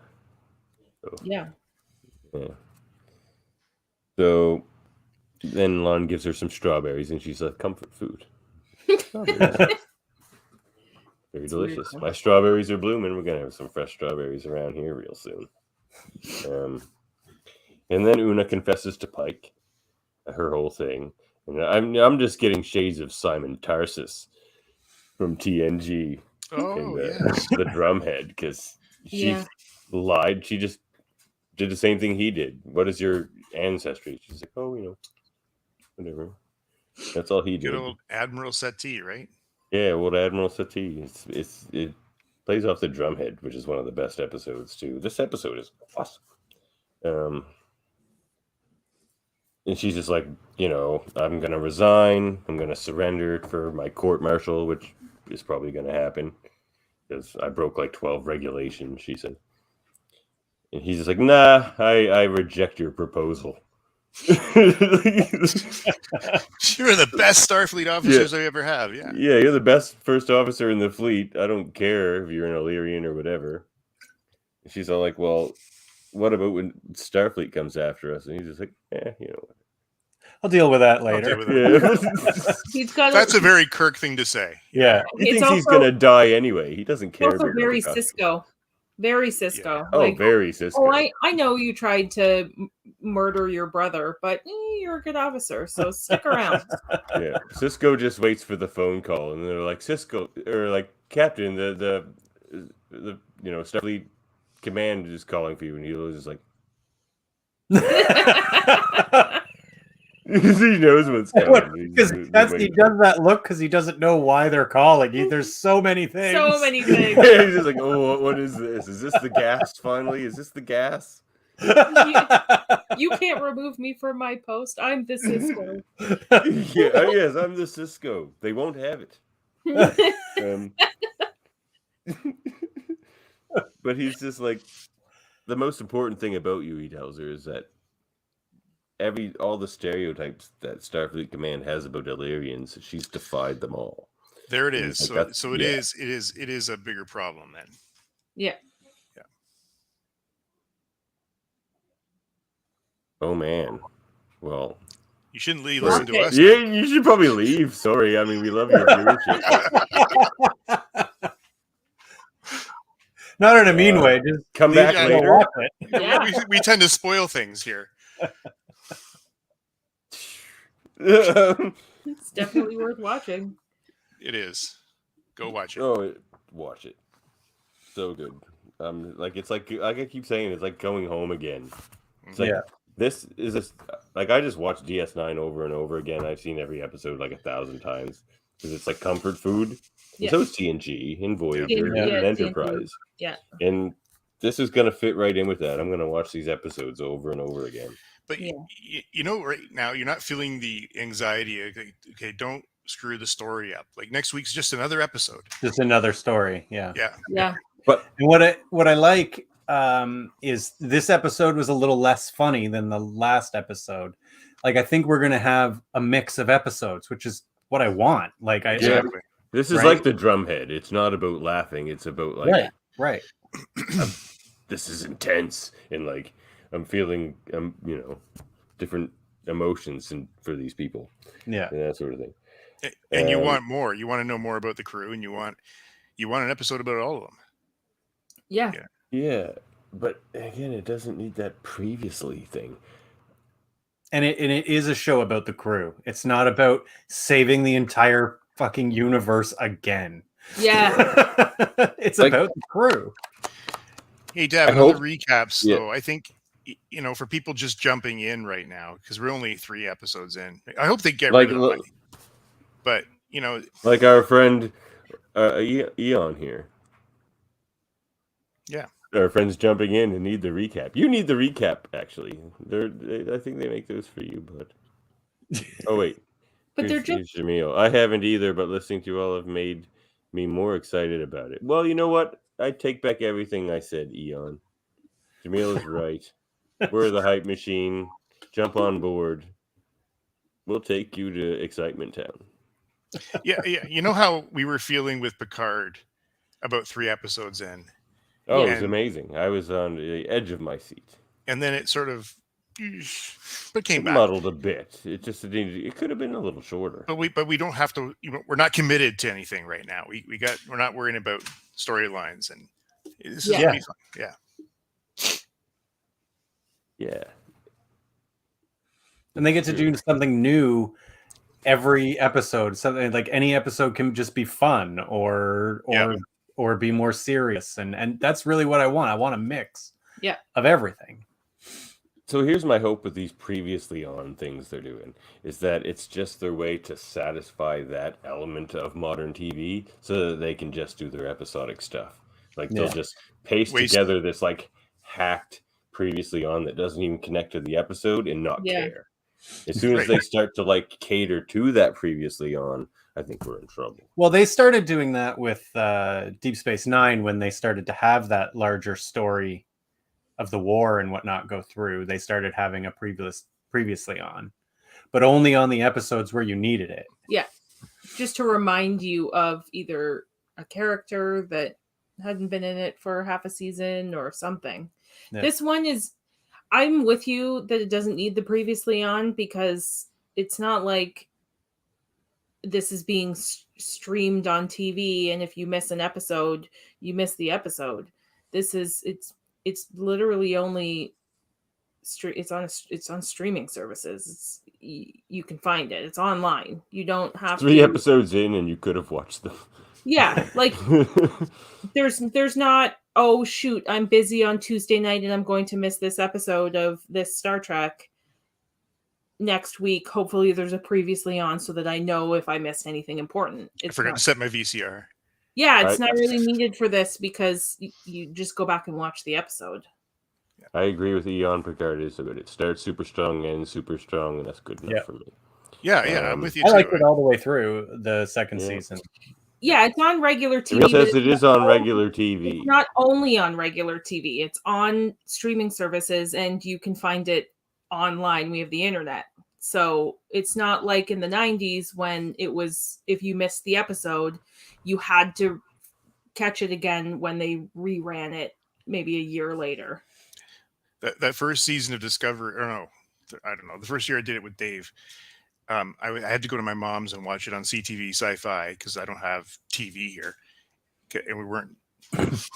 So, yeah. So then Lon gives her some strawberries, and she's like, "Comfort food." Very delicious. My strawberries are blooming. We're gonna have some fresh strawberries around here real soon. And then Una confesses to Pike her whole thing, and I'm just getting shades of Simon Tarsus from TNG. Oh, the drumhead, because she lied. She just did the same thing he did. What is your ancestry? She's like, oh, whatever. That's all he did. Good old Admiral Settee, right? Yeah, old Admiral Settee. It plays off the drumhead, which is one of the best episodes too. This episode is awesome. And she's just like, I'm gonna resign. I'm gonna surrender for my court-martial, which is probably gonna happen because I broke like 12 regulations. She said, and he's just like, nah, I reject your proposal. You're the best Starfleet officers I ever have. Yeah. Yeah, you're the best first officer in the fleet. I don't care if you're an Illyrian or whatever. She's all like, well, what about when Starfleet comes after us? And he's just like, you know what? I'll deal with that later. I'll deal with that. Yeah. He's got That's a very Kirk thing to say. Yeah. He thinks he's going to die anyway. He doesn't care. Also about very repercussions. Cisco. Very Cisco. Yeah. Oh, very Cisco. Oh, I know you tried to murder your brother, but you're a good officer, so stick around. Yeah. Cisco just waits for the phone call, and they're like, Cisco, or like, Captain, the Starfleet command is calling for you, and he was just like, he knows what's coming. Because he does that look because he doesn't know why they're calling. There's so many things. So many things. He's just like, oh, what is this? Is this the gas finally? Is this the gas? You can't remove me from my post. I'm the Cisco. Yes, I'm the Cisco. They won't have it. But he's just like, the most important thing about you, he tells her, is that all the stereotypes that Starfleet Command has about Illyrians, she's defied them all. There it is. Like so it is a bigger problem then. Yeah. Yeah. Oh man. Well, you shouldn't listen to us. Yeah, you should probably leave. Sorry. I mean, we love your viewership. Not in a mean way. Just come back later. Yeah. We tend to spoil things here. It's definitely worth watching. It is. Go watch it. Oh, watch it. So good. It's like I keep saying, it's like going home again. It's like this is like I just watched DS9 over and over again. I've seen every episode like 1,000 times because it's like comfort food. Yeah. So is TNG and Voyager and Enterprise. Yeah. And this is gonna fit right in with that. I'm gonna watch these episodes over and over again. But you know, right now you're not feeling the anxiety. Okay, don't screw the story up. Like next week's just another episode, just another story. Yeah. But what I like is this episode was a little less funny than the last episode. Like I think we're gonna have a mix of episodes, which is what I want. Like exactly. This is like the Drumhead. It's not about laughing. It's about like right. This is intense and like. I'm feeling, different emotions for these people. Yeah. And that sort of thing. And you want more. You want to know more about the crew, and you want an episode about all of them. Yeah. Yeah. But again, it doesn't need that previously thing. And it is a show about the crew. It's not about saving the entire fucking universe again. Yeah. It's like, about the crew. Hey, Dav, the recaps, though, I think, for people just jumping in right now, because we're only 3 episodes in, I hope they get rid of money. But, like our friend Eon here. Yeah. Our friends jumping in and need the recap. You need the recap, actually. I think they make those for you, but... Oh, wait. But here's Jaemeel. I haven't either, but listening to you all have made me more excited about it. Well, you know what? I take back everything I said, Eon. Jaemeel is right. We're the hype machine. Jump on board. We'll take you to Excitement Town. Yeah. You know how we were feeling with Picard about 3 episodes in? Oh, it was amazing. I was on the edge of my seat. And then it sort of came back. Muddled a bit. It could have been a little shorter. But we don't have to. We're not committed to anything right now. We're not worrying about storylines, and this is gonna be fun. Yeah. Yeah. And they get to do something new every episode. Something like any episode can just be fun or be more serious, and that's really what I want. I want a mix of everything. So here's my hope with these previously on things they're doing, is that it's just their way to satisfy that element of modern TV so that they can just do their episodic stuff. Like they'll just paste together this like hacked previously on that doesn't even connect to the episode and not care. As soon as they start to like cater to that previously on, I think we're in trouble. Well, they started doing that with Deep Space Nine when they started to have that larger story of the war and whatnot go through. They started having a previously on, but only on the episodes where you needed it. Yeah, just to remind you of either a character that hadn't been in it for half a season or something. Yeah. This one is, I'm with you that it doesn't need the previously on, because it's not like this is being streamed on TV, and if you miss an episode, you miss the episode. This is it's literally only it's on streaming services. You can find it. It's online. You don't have 3 episodes in, and you could have watched them. Yeah, like there's not, oh shoot, I'm busy on Tuesday night and I'm going to miss this episode of this Star Trek next week. Hopefully there's a previously on so that I know if I missed anything important. I forgot to set my VCR. Yeah, it's not really needed for this, because you just go back and watch the episode. I agree with Eon. Picard is so good. It starts super strong, ends super strong, and that's good enough for me. Yeah, I'm with you I too. liked it all the way through the second season. Yeah, it's on regular TV. It says it is on regular TV. It's not only on regular TV. It's on streaming services, and you can find it online. We have the internet. So it's not like in the 90s when it was, if you missed the episode, you had to catch it again when they reran it maybe a year later. That first season of Discovery, or no, I don't know. The first year I did it with Dave, I had to go to my mom's and watch it on CTV Sci-Fi because I don't have TV here, and we weren't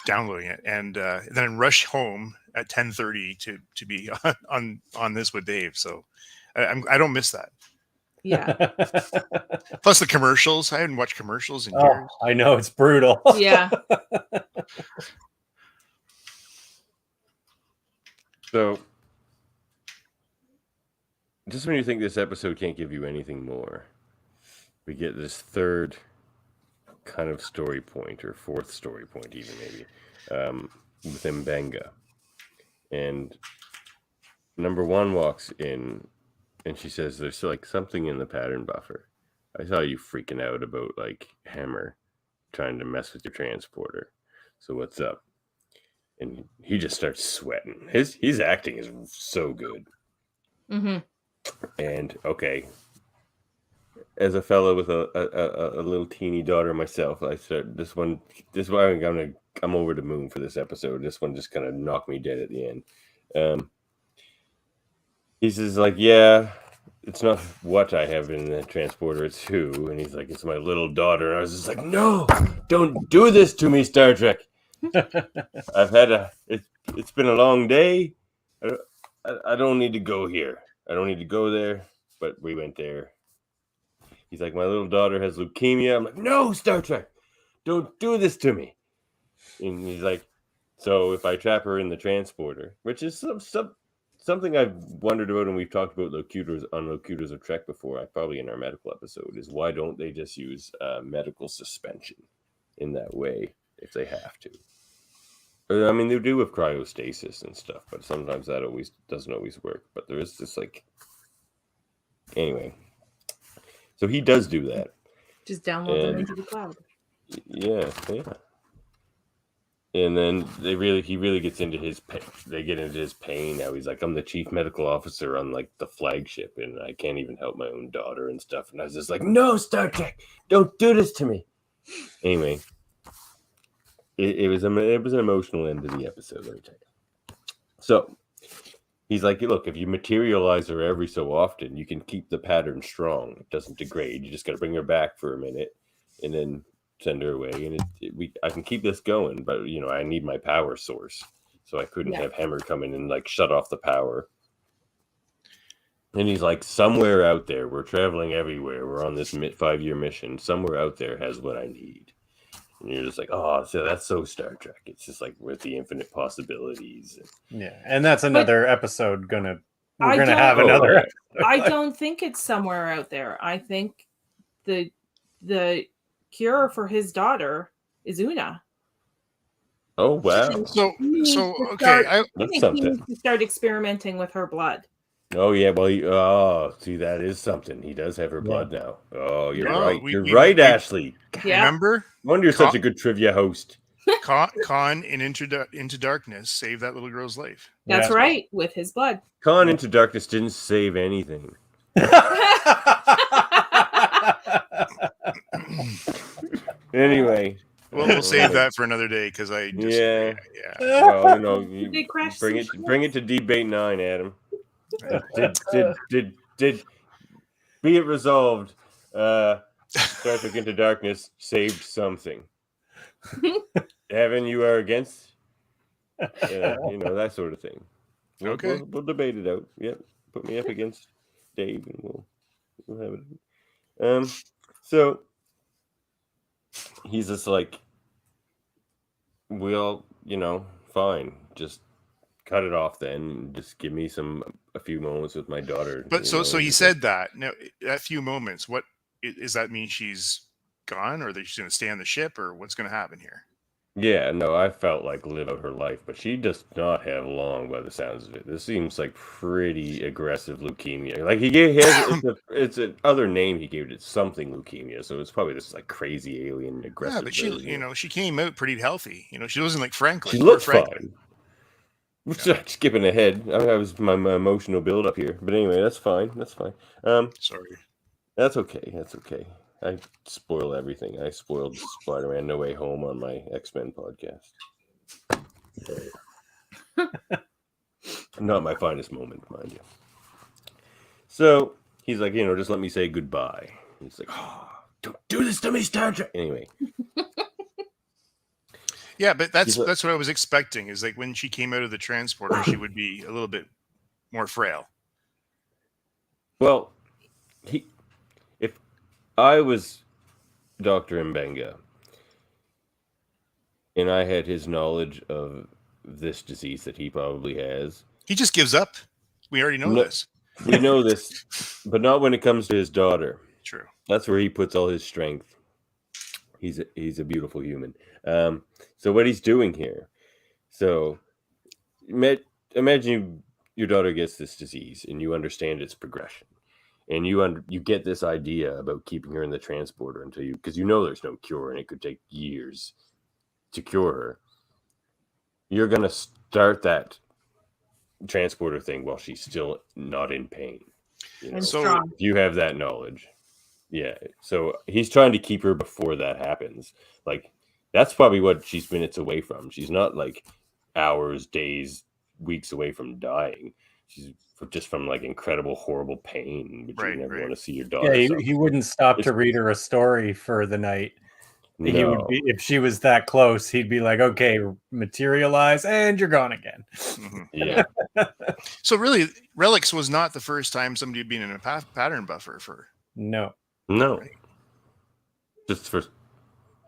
downloading it. And then rush home at 10:30 to be on this with Dave. So I don't miss that. Yeah. Plus the commercials. I hadn't watched commercials in years. I know, it's brutal. Yeah. So, just when you think this episode can't give you anything more, we get this third kind of story point, or fourth story point even maybe, with Mbenga. And number 1 walks in, and she says, there's like something in the pattern buffer. I saw you freaking out about like Hammer trying to mess with your transporter. So what's up? And he just starts sweating. His acting is so good. Mm-hmm. And okay, as a fellow with a little teeny daughter myself, I start this one. I'm over the moon for this episode. This one just kind of knocked me dead at the end. He says like, yeah, it's not what I have in the transporter, it's who. And he's like, it's my little daughter. And I was just like, no, don't do this to me, Star Trek. I've had it's been a long day. I don't need to go here. I don't need to go there, but we went there. He's like, my little daughter has leukemia. I'm like, no, Star Trek, don't do this to me. And he's like, so if I trap her in the transporter, which is something I've wondered about, and we've talked about Locutors of Trek before, probably in our medical episode, is why don't they just use medical suspension in that way if they have to? I mean, they do with cryostasis and stuff, but sometimes that doesn't always work. But there is this like, anyway. So he does do that. Just download them into the cloud. Yeah. And then he really gets into his pain. They get into his pain. Now he's like, I'm the chief medical officer on like the flagship, and I can't even help my own daughter and stuff. And I was just like, no, Star Trek, don't do this to me. Anyway. It was an emotional end to the episode, let me tell you. So he's like, look, if you materialize her every so often, you can keep the pattern strong. It doesn't degrade. You just got to bring her back for a minute and then send her away. And I can keep this going, but I need my power source. So I couldn't have Hammer come in and like shut off the power. And he's like, somewhere out there, we're traveling everywhere. We're on this 5-year mission. Somewhere out there has what I need. And you're just like, oh, so that's so Star Trek. It's just like with the infinite possibilities. Yeah, and that's another episode. We're gonna have another. I don't think it's somewhere out there. I think the cure for his daughter is Una. Oh wow! So okay, I think he needs to start experimenting with her blood. Oh yeah, well, see, that is something. He does have her blood now. Oh, you're right. You're right, Ashley. Yeah. Remember? No wonder you're such a good trivia host. Khan in Into Darkness saved that little girl's life. That's right, with his blood. Khan Into Darkness didn't save anything. Anyway, We'll save that for another day because I just yeah. yeah. Well, They crashed bring it to debate 9, Adam. Did be it resolved? Star Trek Into Darkness saved something. Evan, you are against. That sort of thing. We'll debate it out. Yep, put me up against Dave, and we'll have it. So he's just like, we'll, fine, just cut it off then, and just give me a few moments with my daughter. But so he said that. Now, a few moments. What does that mean? She's gone, or that she's going to stay on the ship, or what's going to happen here? Yeah, no, I felt like live out her life, but she does not have long by the sounds of it. This seems like pretty aggressive leukemia. Like it's an other name he gave it, something leukemia, so it's probably this like crazy alien aggressive. Yeah, but she came out pretty healthy. She wasn't like Franklin. She looked fine. Skipping ahead, I was my emotional build up here, but anyway, that's fine. Sorry. That's okay. I spoil everything. I spoiled Spider-Man No Way Home on my X-Men podcast. Not my finest moment, mind you. So he's like, just let me say goodbye. He's like, don't do this to me, Star Trek. Anyway. Yeah, but that's what I was expecting. Is like when she came out of the transporter, she would be a little bit more frail. Well, if I was Dr. Mbenga and I had his knowledge of this disease that he probably has, he just gives up. We already know this. We know this, but not when it comes to his daughter. True. That's where he puts all his strength. He's a beautiful human. So what he's doing here. So imagine your daughter gets this disease and you understand its progression. And you get this idea about keeping her in the transporter because there's no cure and it could take years to cure her. You're going to start that transporter thing while she's still not in pain. So you have that knowledge. Yeah. So he's trying to keep her before that happens. Like, that's probably what she's minutes away from. She's not like hours, days, weeks away from dying. She's just from like incredible, horrible pain, but you never want to see your daughter. Yeah, he wouldn't stop to read her a story for the night. No. He would be, if she was that close, he'd be like, "Okay, materialize, and you're gone again." Mm-hmm. Yeah. So really, Relics was not the first time somebody had been in a pattern buffer for. No. Right. Just first.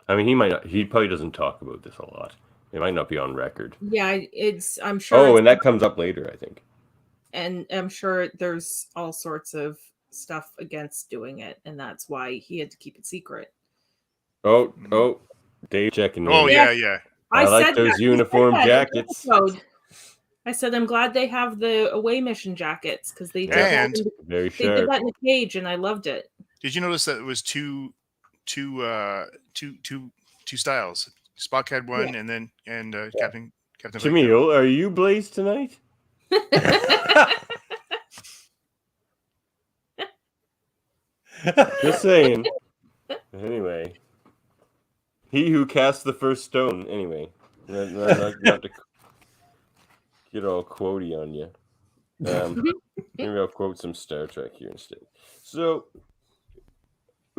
I mean, he probably doesn't talk about this a lot. It might not be on record. Yeah, I'm sure. Oh, and that comes up later, I think. And I'm sure there's all sorts of stuff against doing it, and that's why he had to keep it secret. Oh, Dave checking in. Oh, yeah. I like those uniform jackets. I said, I'm glad they have the away mission jackets because they did that in the cage, and I loved it. Did you notice that it was two styles? Spock had one, and Captain Jaemeel, are you Blaze tonight? Just saying. Anyway, he who cast the first stone. Anyway, not to get all quotey on you. Maybe I'll quote some Star Trek here instead. So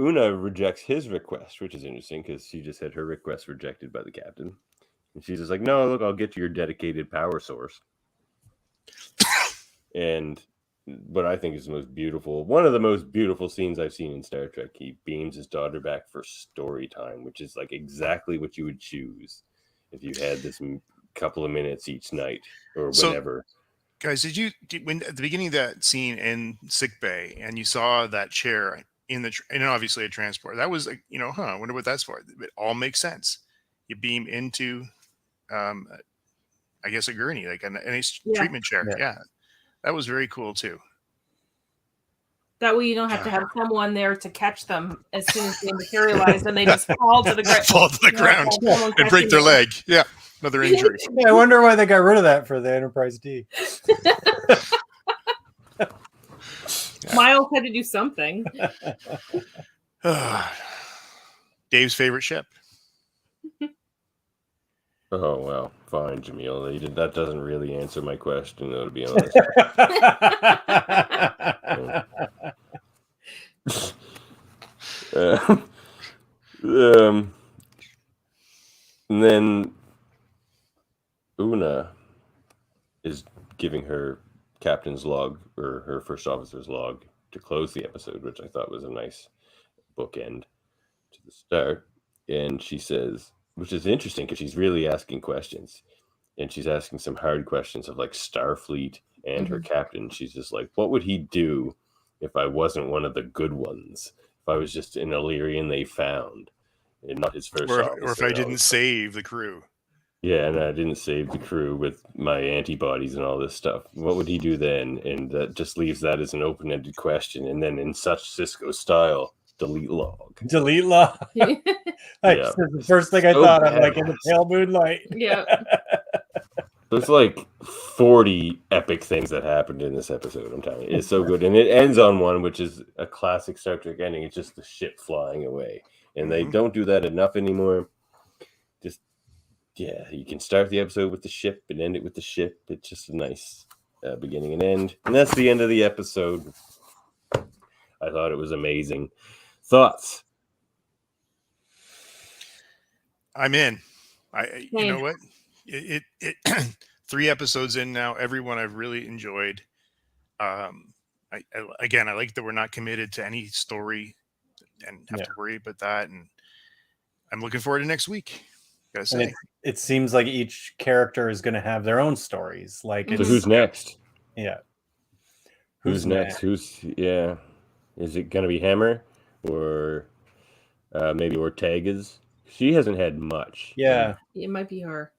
Una rejects his request, which is interesting because she just had her request rejected by the captain, and she's just like, "No, look, I'll get you your dedicated power source." And what I think is one of the most beautiful scenes I've seen in Star Trek. He beams his daughter back for story time, which is like exactly what you would choose if you had this couple of minutes each night or whenever. So, guys, when at the beginning of that scene in sickbay and you saw that chair and obviously a transport, that was like, I wonder what that's for. It all makes sense. You beam into, I guess, a gurney, like a treatment chair. Yeah. That was very cool too. That way you don't have to have someone there to catch them as soon as they materialize and they just fall to the ground. Fall to the ground and break their leg. Yeah, another injury. Yeah, I wonder why they got rid of that for the Enterprise D. Miles had to do something. Dave's favorite ship. Oh, well, fine, Jaemeel. That doesn't really answer my question, though, to be honest. And then Una is giving her captain's log, or her first officer's log, to close the episode, which I thought was a nice bookend to the start. And she says, which is interesting because she's really asking questions, and she's asking some hard questions of like Starfleet and her captain. She's just like, what would he do if I wasn't one of the good ones? If I was just an Illyrian they found and not his first officer? Or if I didn't save the crew. Yeah, and I didn't save the crew with my antibodies and all this stuff. What would he do then? And that just leaves that as an open-ended question. And then in such Cisco style, delete log. Delete log. Like, Yeah. the first thing I thought of, like in the pale moonlight. Yeah. There's like 40 epic things that happened in this episode. I'm telling you, it's so good, and it ends on one, which is a classic Star Trek ending. It's just the ship flying away, and they don't do that enough anymore. Just you can start the episode with the ship and end it with the ship. It's just a nice beginning and end, and that's the end of the episode. I thought it was amazing. Thoughts? I'm in. You know what? It 3 episodes in now. Everyone I've really enjoyed. I like that we're not committed to any story and have to worry about that. And I'm looking forward to next week. Gotta say, it seems like each character is going to have their own stories. Like, so who's next? Yeah. Who's next? Is it going to be Hammer or maybe Ortega's? She hasn't had much. Yeah. It might be her.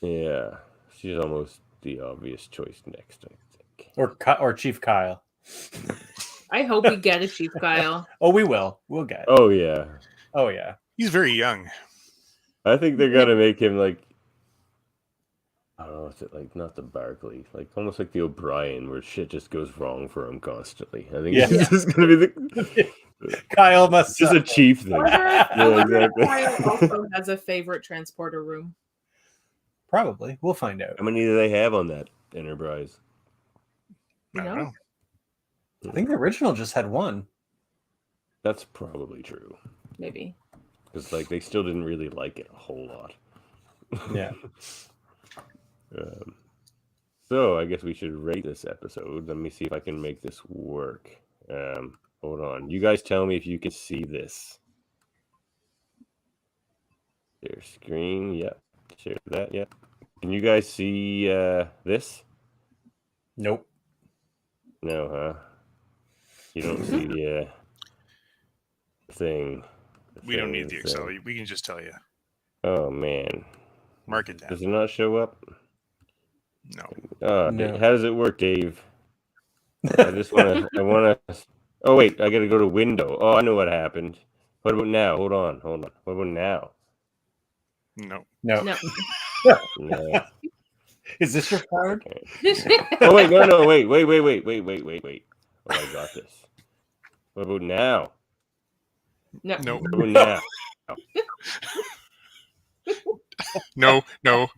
Yeah. She's almost the obvious choice next, I think. Or Chief Kyle. I hope we get a Chief Kyle. Oh, we will. We'll get it. Oh, yeah. Oh, yeah. he's very young. I think they're going to make him like, I don't know, is it like not the Barkley, like almost like the O'Brien, where shit just goes wrong for him constantly. I think this is going to be the Kyle must just a chief thing. Yeah, exactly. Kyle also has a favorite transporter room. Probably. We'll find out. How many do they have on that Enterprise? I don't know. I think the original just had one. That's probably true. Maybe. Because like they still didn't really like it a whole lot. Yeah. So I guess we should rate this episode. Let me see if I can make this work. Hold on. You guys tell me if you can see this. Share screen. Yep. Share that. Yep. Can you guys see this? Nope. No, huh? You don't see the thing. We don't need the Excel. We can just tell you. Oh, man. Mark it down. Does it not show up? No. No. How does it work, Dave? I want to. Oh, wait. I got to go to window. Oh, I know what happened. What about now? Hold on. What about now? No. No. Is this your card? Oh, wait. No. Wait. Oh, I got this. What about now? No. What about now? No.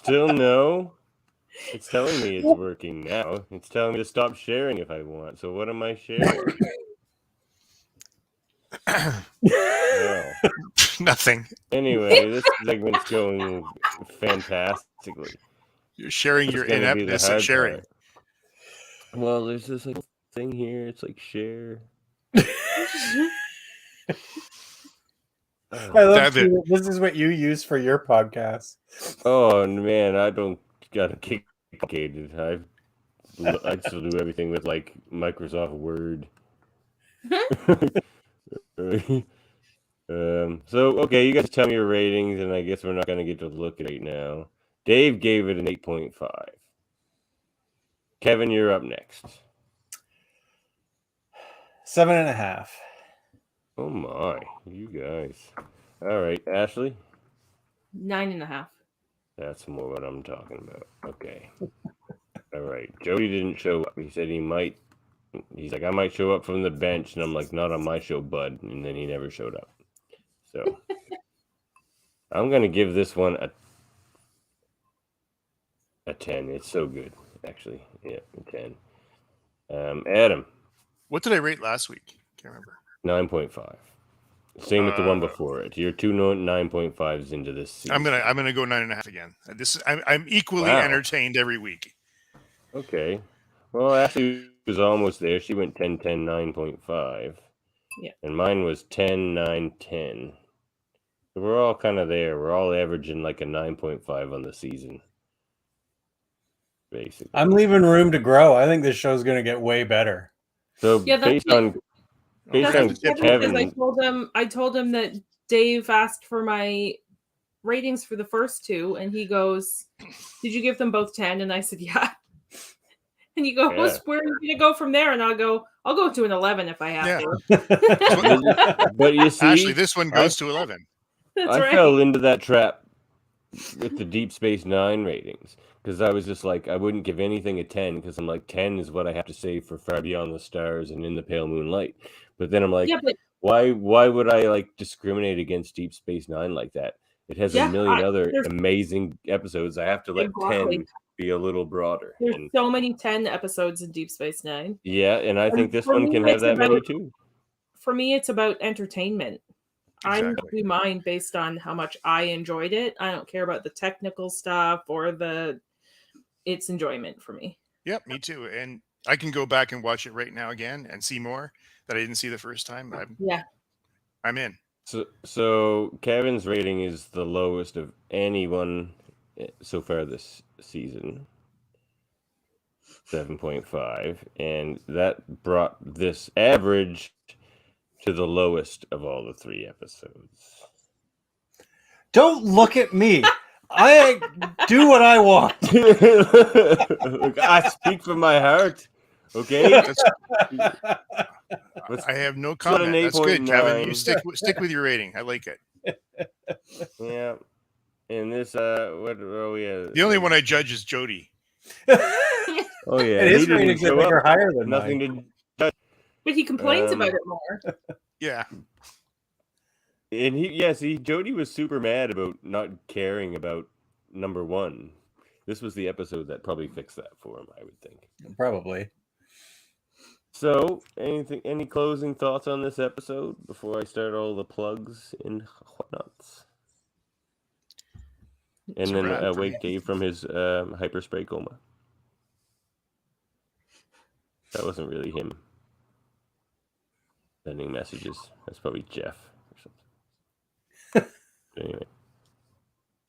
Still no? It's telling me it's working now. It's telling me to stop sharing if I want. So what am I sharing? No. Nothing. Anyway, this segment's going fantastically. You're sharing your ineptness at sharing. Part. Well, there's this like thing here. It's like share. I love this is what you use for your podcast. Oh man, I don't got it complicated. I still do everything with like Microsoft Word. So okay, you guys tell me your ratings, and I guess we're not gonna get to look at it right now. Dave gave it an 8.5. Kevin, you're up next. 7.5. Oh my, you guys. All right, Ashley. 9.5. That's more what I'm talking about. Okay. All right. Jody didn't show up. He said he might. He's like, I might show up from the bench, and I'm like, not on my show, bud. And then he never showed up. So I'm gonna give this one a A 10. It's so good, actually. Yeah, a 10. Adam. What did I rate last week? Can't remember. 9.5. Same with the one before it. You're 2 9.5s into this season. I'm gonna go 9.5 again. I'm equally entertained every week. Okay. Well, Ashley was almost there. She went 10, 10, 9.5. Yeah. And mine was 10, 9, 10. So we're all kind of there. We're all averaging like a 9.5 on the season. Basically. I'm leaving room to grow. I think this show's going to get way better. So based on Kevin, I told him that Dave asked for my ratings for the first two, and he goes, "Did you give them both 10?" And I said, "Yeah." And he goes, "Where are you gonna go from there?" And I'll go to an 11 if I have to. But you see, Ashley, this one goes to 11. I fell into that trap with the Deep Space Nine ratings because I was just like, I wouldn't give anything a 10 because I'm like, 10 is what I have to say for Far Beyond the Stars and In the Pale Moonlight. But then I'm like, why would I like discriminate against Deep Space Nine like that? It has a million other amazing episodes. I have to let 10 be a little broader. There's so many 10 episodes in Deep Space Nine. Yeah, and I think this one can have that many too. For me, it's about entertainment. I'm do mine based on how much I enjoyed it. I don't care about the technical stuff or it's enjoyment for me. Yep, me too. And I can go back and watch it right now again and see more that I didn't see the first time. I'm in. So Kevin's rating is the lowest of anyone so far this season. 7.5, and that brought this average to the lowest of all the 3 episodes. Don't look at me. I do what I want. Look, I speak from my heart. Okay. I have no comment. That's good, Kevin. You stick with your rating. I like it. Yeah. And this, what are we at? The only one I judge is Jody. Oh yeah, his ratings are higher than nothing mine. To judge. But he complains about it more. Yeah. And Jody was super mad about not caring about number 1. This was the episode that probably fixed that for him, I would think. Probably. So, any closing thoughts on this episode before I start all the plugs and whatnots? And then wake Dave from his hyperspray coma. That wasn't really him sending messages. That's probably Jeff or something. Anyway,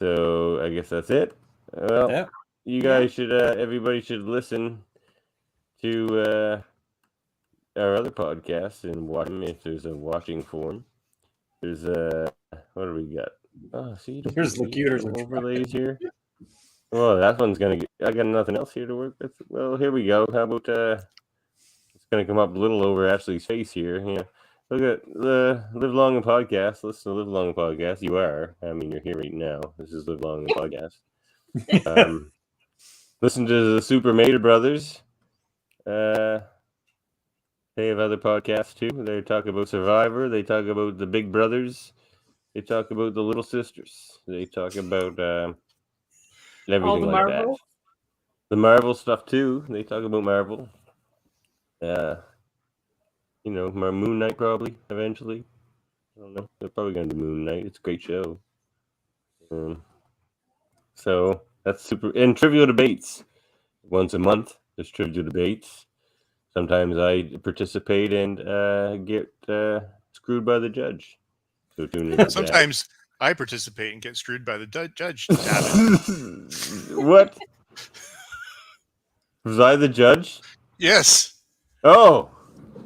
so I guess that's it. Well, you guys should, everybody should listen to our other podcast and watch them if there's a watching form. There's what do we got? Oh, see, here's the Locutors overlays here. Well, that one's gonna get. I got nothing else here to work with. Well, here we go. How about it's gonna come up a little over Ashley's face here. Yeah, look at the Live Long and Podcast. Listen to Live Long and Podcast. You are. I mean, you're here right now. This is Live Long and Podcast. Listen to the Super Mater Brothers. They have other podcasts too. They talk about Survivor. They talk about the Big Brothers. They talk about the Little Sisters. They talk about everything like Marvel. That. The Marvel stuff too. They talk about Marvel. Moon Knight probably eventually. I don't know. They're probably going to do Moon Knight. It's a great show. So that's super. And Trivial Debates. Once a month, there's Trivial Debates. Sometimes I participate and get screwed by the judge. So tune in. Sometimes I participate and get screwed by the judge. What? Was I the judge? Yes. Oh.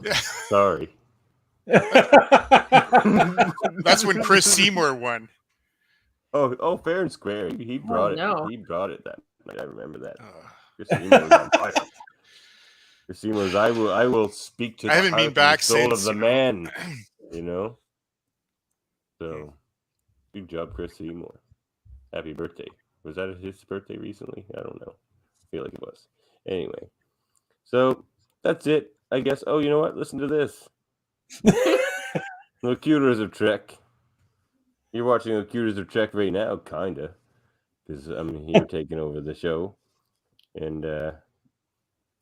Yeah. Sorry. That's when Chris Seymour won. Oh, fair and square. He brought it. No. He brought it that night. I remember that. Chris Seymour was on fire. Chris Seymour's. I will speak to the heart been back and soul since, of the man. So, good job, Chris Seymour. Happy birthday. Was that his birthday recently? I don't know. I feel like it was. Anyway, so that's it, I guess. Oh, you know what? Listen to this. Locutors of Trek. You're watching Locutors of Trek right now, kinda, because I'm here taking over the show. And Did a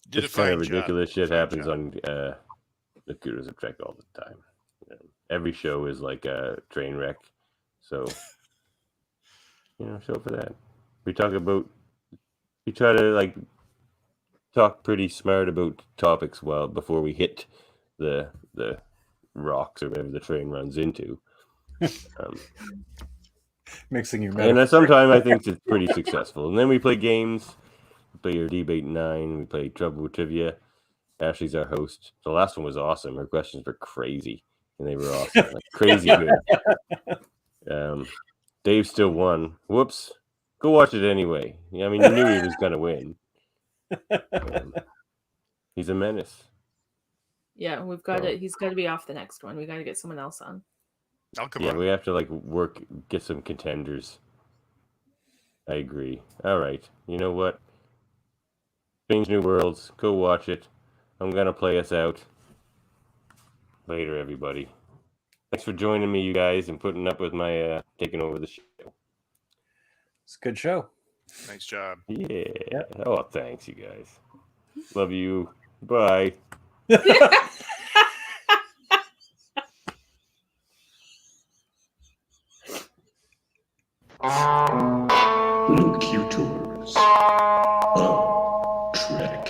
this kind fine of ridiculous job. shit Fine happens job. on the Kudos of Trek all the time. Every show is like a train wreck. So, show for that. We try to like talk pretty smart about topics before we hit the rocks or whatever the train runs into. Mixing your and sometimes I think it's pretty successful. And then we play games. We play your Debate 9. We play Trouble with Trivia. Ashley's our host. The last one was awesome. Her questions were crazy, and they were awesome, like crazy good. Dave still won. Whoops. Go watch it anyway. I mean, you knew he was going to win. He's a menace. Yeah, we've got it. He's got to be off the next one. We got to get someone else on. I'll come on. We have to get some contenders. I agree. All right. You know what? Strange New Worlds. Go watch it. I'm going to play us out. Later, everybody. Thanks for joining me, you guys, and putting up with my taking over the show. It's a good show. Nice job. Yeah. Oh, thanks, you guys. Love you. Bye. Q Tours of Trek.